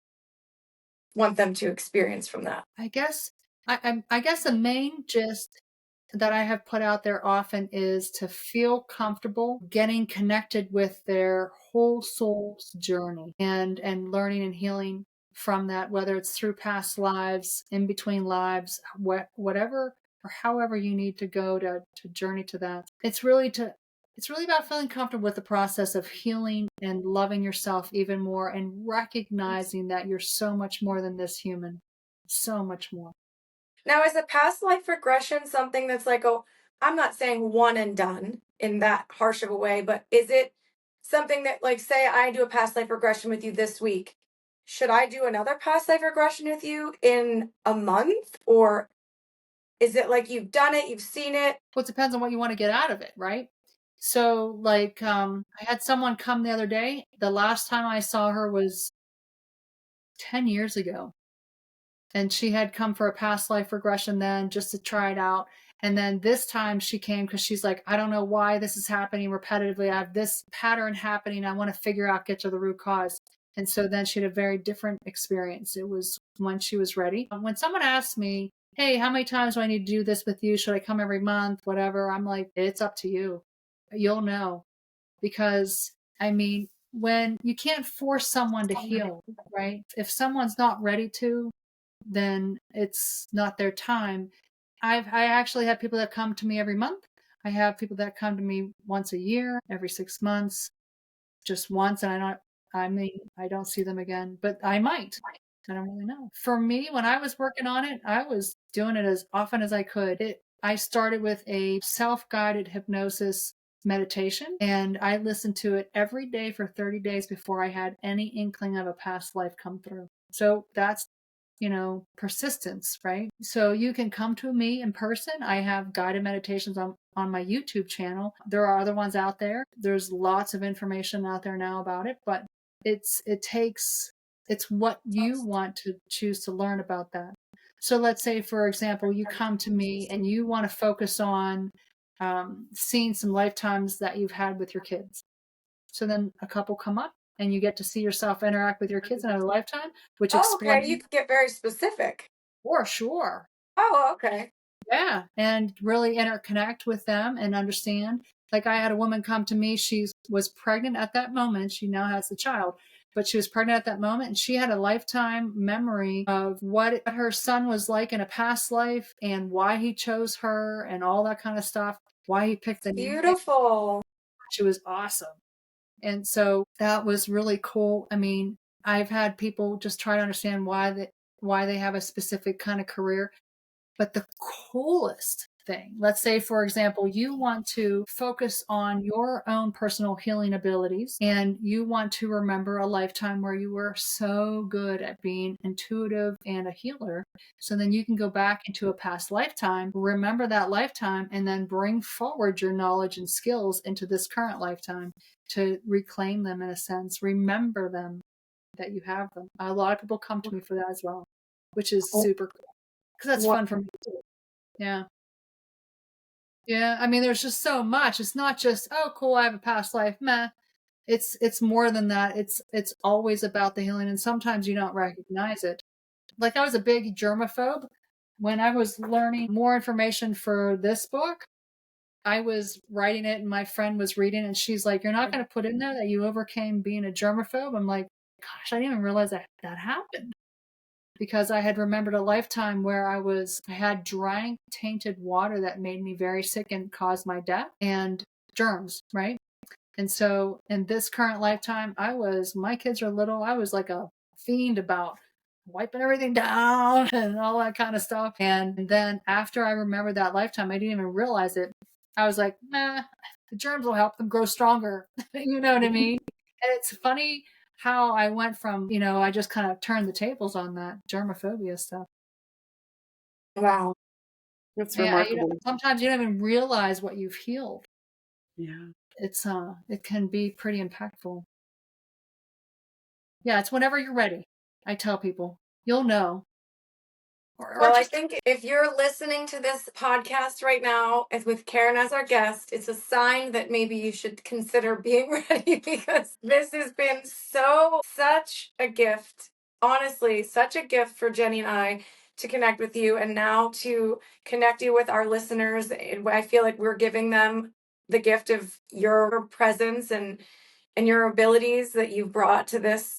want them to experience from that? I guess I guess the main gist that I have put out there often is to feel comfortable getting connected with their whole soul's journey, and learning and healing from that, whether it's through past lives, in between lives, whatever or however you need to go to journey to that. It's really about feeling comfortable with the process of healing and loving yourself even more, and recognizing that you're so much more than this human. So much more. Now, is a past life regression something that's like, oh, I'm not saying one and done in that harsh of a way, but is it something that, like, say I do a past life regression with you this week, should I do another past life regression with you in a month? Or is it like you've done it, you've seen it? Well, it depends on what you want to get out of it, right? So, like, I had someone come the other day. The last time I saw her was 10 years ago. And she had come for a past life regression then, just to try it out. And then this time she came because she's like, I don't know why this is happening repetitively. I have this pattern happening. I want to figure out, get to the root cause. And so then she had a very different experience. It was when she was ready. When someone asks me, hey, how many times do I need to do this with you? Should I come every month? Whatever. I'm like, it's up to you. You'll know. Because, I mean, when you can't force someone to heal, right? If someone's not ready to, then it's not their time. I actually have people that come to me every month. I have people that come to me once a year, every 6 months, just once, and I don't see them again, but I might. I don't really know. For me, when I was working on it, I was doing it as often as I could. I started with a self-guided hypnosis meditation, and I listened to it every day for 30 days before I had any inkling of a past life come through. So that's persistence, right? So you can come to me in person. I have guided meditations on my YouTube channel. There are other ones out there. There's lots of information out there now about it, but it's what you want to choose to learn about that. So let's say, for example, you come to me and you want to focus on seeing some lifetimes that you've had with your kids. So then a couple come up and you get to see yourself interact with your kids in a lifetime, which Oh, okay. You explains. could get very specific. For sure. Oh, okay. Yeah. And really interconnect with them and understand. Like, I had a woman come to me. She was pregnant at that moment. She now has the child, but she was pregnant at that moment, and she had a lifetime memory of what her son was like in a past life, and why he chose her, and all that kind of stuff, why he picked the name. Beautiful. She was awesome. And so that was really cool. I mean, I've had people just try to understand why they have a specific kind of career. But the coolest thing, let's say, for example, you want to focus on your own personal healing abilities, and you want to remember a lifetime where you were so good at being intuitive and a healer. So then you can go back into a past lifetime, remember that lifetime, and then bring forward your knowledge and skills into this current lifetime to reclaim them, in a sense, remember them, that you have them. A lot of people come to me for that as well, which is super cool. Because that's fun for me too. Yeah. Yeah. I mean, there's just so much. It's not just, oh, cool, I have a past life. Meh. It's more than that. It's always about the healing, and sometimes you don't recognize it. Like, I was a big germaphobe. When I was learning more information for this book, I was writing it and my friend was reading it, and she's like, you're not going to put in there that you overcame being a germaphobe? I'm like, gosh, I didn't even realize that happened. Because I had remembered a lifetime where I had drank tainted water that made me very sick and caused my death, and germs, right? And so in this current lifetime, my kids are little, I was like a fiend about wiping everything down and all that kind of stuff. And then after I remembered that lifetime, I didn't even realize it. I was like, nah, the germs will help them grow stronger. You know what I mean? And it's funny how I went from, I just kind of turned the tables on that germophobia stuff. Wow. It's Yeah, remarkable. sometimes you don't even realize what you've healed. Yeah. It can be pretty impactful. Yeah, it's whenever you're ready. I tell people, you'll know. Well, I think if you're listening to this podcast right now with Karen as our guest, it's a sign that maybe you should consider being ready, because this has been such a gift. Honestly, such a gift for Jenny and I to connect with you, and now to connect you with our listeners. I feel like we're giving them the gift of your presence and your abilities that you've brought to this.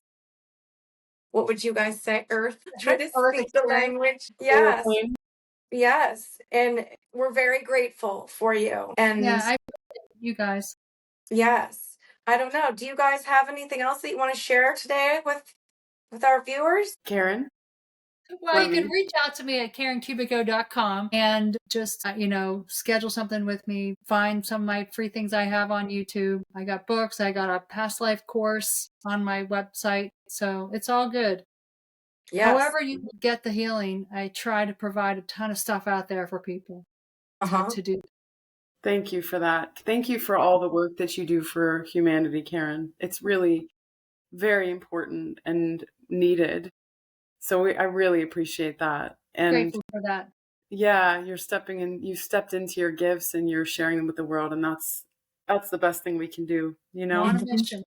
What would you guys say? Earth? Try to speak the language. Yes. Yes. And we're very grateful for you. And yeah, you guys. yes. I don't know. Do you guys have anything else that you want to share today with our viewers? Karen? Well, you can reach out to me at KarenKubicko.com and just, schedule something with me. Find some of my free things I have on YouTube. I got books. I got a past life course on my website. So it's all good. Yes. However you get the healing, I try to provide a ton of stuff out there for people to do. Thank you for that. Thank you for all the work that you do for humanity, Karen. It's really very important and needed. So I really appreciate that. And grateful for that. Yeah, you stepped into your gifts and you're sharing them with the world. And that's the best thing we can do, On a mission.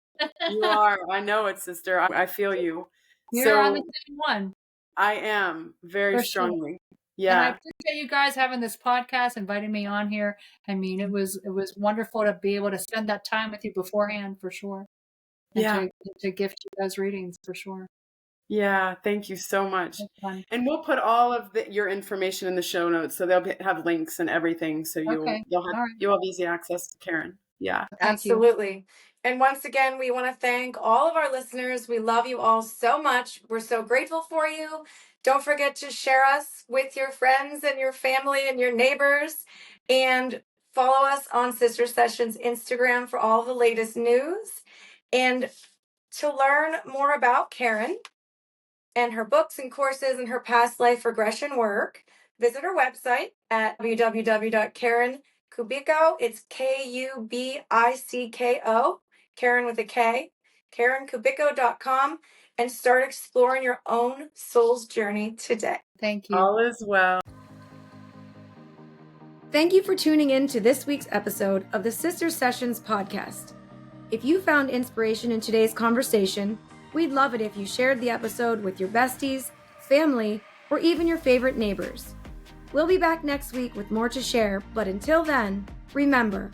You are. I know it, sister. I feel you. You're on the same one. I am very strongly. Sure. Yeah. And I appreciate you guys having this podcast, inviting me on here. I mean, it was wonderful to be able to spend that time with you beforehand, for sure. And to gift you those readings, for sure. Yeah, thank you so much. And we'll put all of your information in the show notes, so they'll have links and everything, so you'll have easy access to Karen. Yeah, absolutely. And once again, we want to thank all of our listeners. We love you all so much. We're so grateful for you. Don't forget to share us with your friends and your family and your neighbors, and follow us on Sister Sessions Instagram for all the latest news. And to learn more about Karen and her books and courses and her past life regression work, visit her website at www.karenkubicko. It's Kubicko, Karen with a K, KarenKubicko.com, and start exploring your own soul's journey today. Thank you. All is well. Thank you for tuning in to this week's episode of the Sister Sessions podcast. If you found inspiration in today's conversation, we'd love it if you shared the episode with your besties, family, or even your favorite neighbors. We'll be back next week with more to share, but until then, remember,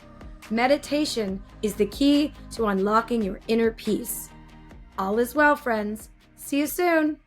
meditation is the key to unlocking your inner peace. All is well, friends. See you soon.